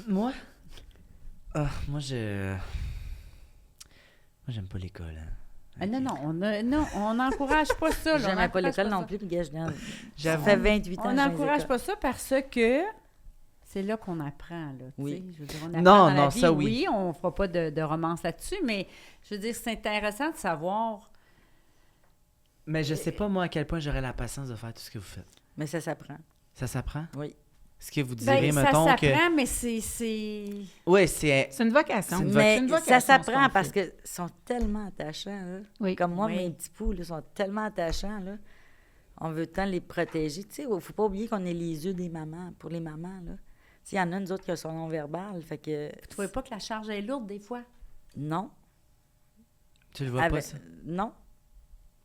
Moi? Moi, j'aime pas l'école. Hein. Ah, non, on n'encourage pas ça. Là. On J'aimais pas encourage l'école ça. non plus, puis gars, ça J'avoue. fait 28 ans On que je viens n'encourage d'école. pas ça parce que c'est là qu'on apprend. Là, tu Oui. sais. Je veux dire, on apprend Non, dans la non, vie, ça, oui. on ne fera pas de romance là-dessus, mais je veux dire, c'est intéressant de savoir. Mais je sais pas, moi, à quel point j'aurais la patience de faire tout ce que vous faites. Mais ça s'apprend. Ça s'apprend? Oui. Est-ce que vous direz, ça mettons, que... s'apprend, mais c'est... Oui, c'est... C'est une vocation. C'est une Mais une ça vocation, ce s'apprend qu'on parce fait. qu'ils sont tellement attachants. Là. Oui. Comme moi, Oui. mes petits poux, là, sont tellement attachants. Là. On veut tant les protéger. Tu sais, il ne faut pas oublier qu'on est les yeux des mamans, pour les mamans. Là. Tu sais, il y en a une autres qui sont non-verbales. Fait que... Tu trouvais pas que la charge est lourde des fois? Non. Tu le vois pas, Avec... ça? Non.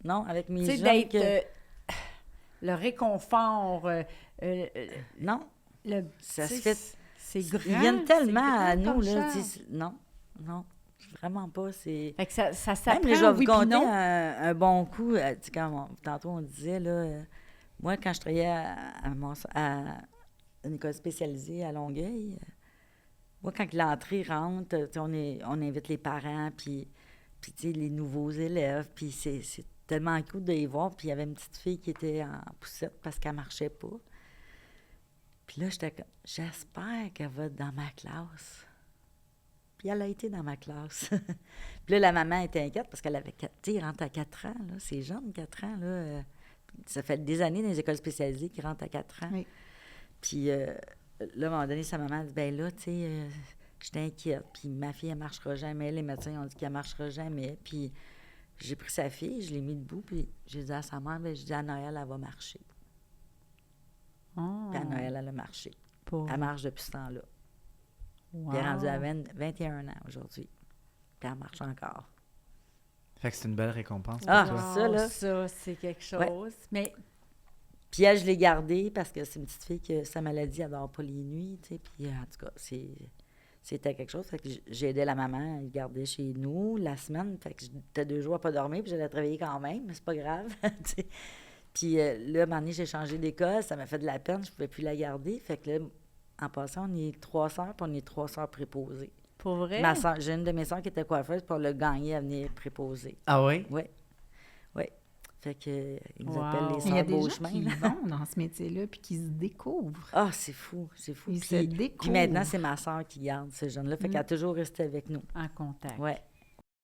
Non, avec mes Tu sais, jeunes d'être... que... le réconfort, Non. le... Ça tu se sais, fait... C'est grand. Ils viennent tellement c'est à grand nous. comme Là, charge. tu sais, non, non, vraiment pas. C'est... Fait que ça Même, s'apprend, je vais vous oui, puis conter non. un bon coup. Tu sais, tantôt, on disait, là, moi, quand je travaillais à une école spécialisée à Longueuil, moi, quand l'entrée rentre, tu sais, on invite les parents, puis tu sais, les nouveaux élèves, puis c'est tellement cool de les voir. Puis il y avait une petite fille qui était en poussette parce qu'elle marchait pas. Puis là, j'étais comme, j'espère qu'elle va être dans ma classe. Puis elle a été dans ma classe. Puis là, la maman était inquiète parce qu'elle avait 4, tu sais, ils rentrent à 4 ans, là. C'est jeune, 4 ans, là. Ça fait des années dans les écoles spécialisées qu'ils rentrent à 4 ans. Oui. Puis là, à un moment donné, sa maman a dit, ben là, tu sais, j'étais inquiète. Puis ma fille, elle marchera jamais. Les médecins ont dit qu'elle marchera jamais. Puis j'ai pris sa fille, je l'ai mis debout, puis j'ai dit à sa mère, ben, je dis à Noël, elle va marcher. Oh, Puis à Noël, elle a marché. pour... Elle marche depuis ce temps-là. Wow. Puis elle est rendue à 21 ans aujourd'hui. Puis elle marche encore. Fait que c'est une belle récompense pour Ah, toi. ça, là. Ça, c'est quelque chose. Ouais. Mais Puis elle, je l'ai gardée parce que c'est une petite fille que sa maladie, elle dort pas les nuits, tu sais. Puis en tout cas, c'était quelque chose. Fait que j'ai aidé la maman à le garder chez nous la semaine. Fait que j'étais 2 jours à pas dormir, puis j'allais travailler quand même, mais c'est pas grave, tu sais. Puis là, à un moment donné, j'ai changé d'école, ça m'a fait de la peine, je pouvais plus la garder. Fait que là, en passant, on est 3 sœurs, puis on est 3 sœurs préposées. pour vrai, Ma soeur, j'ai une de mes sœurs qui était coiffeuse, puis on l'a gagnée à venir préposer. Ah oui? Oui. Oui. Fait que, ils nous Wow. appellent les Mais il y a sœurs des gens Beauchemin. qui là. vont dans ce métier-là puis qui se découvrent. Ah, c'est fou, c'est fou. Ils se Puis découvrent. maintenant, c'est ma soeur qui garde ce jeune-là. Fait qu'elle a toujours resté avec nous. en contact. Ouais.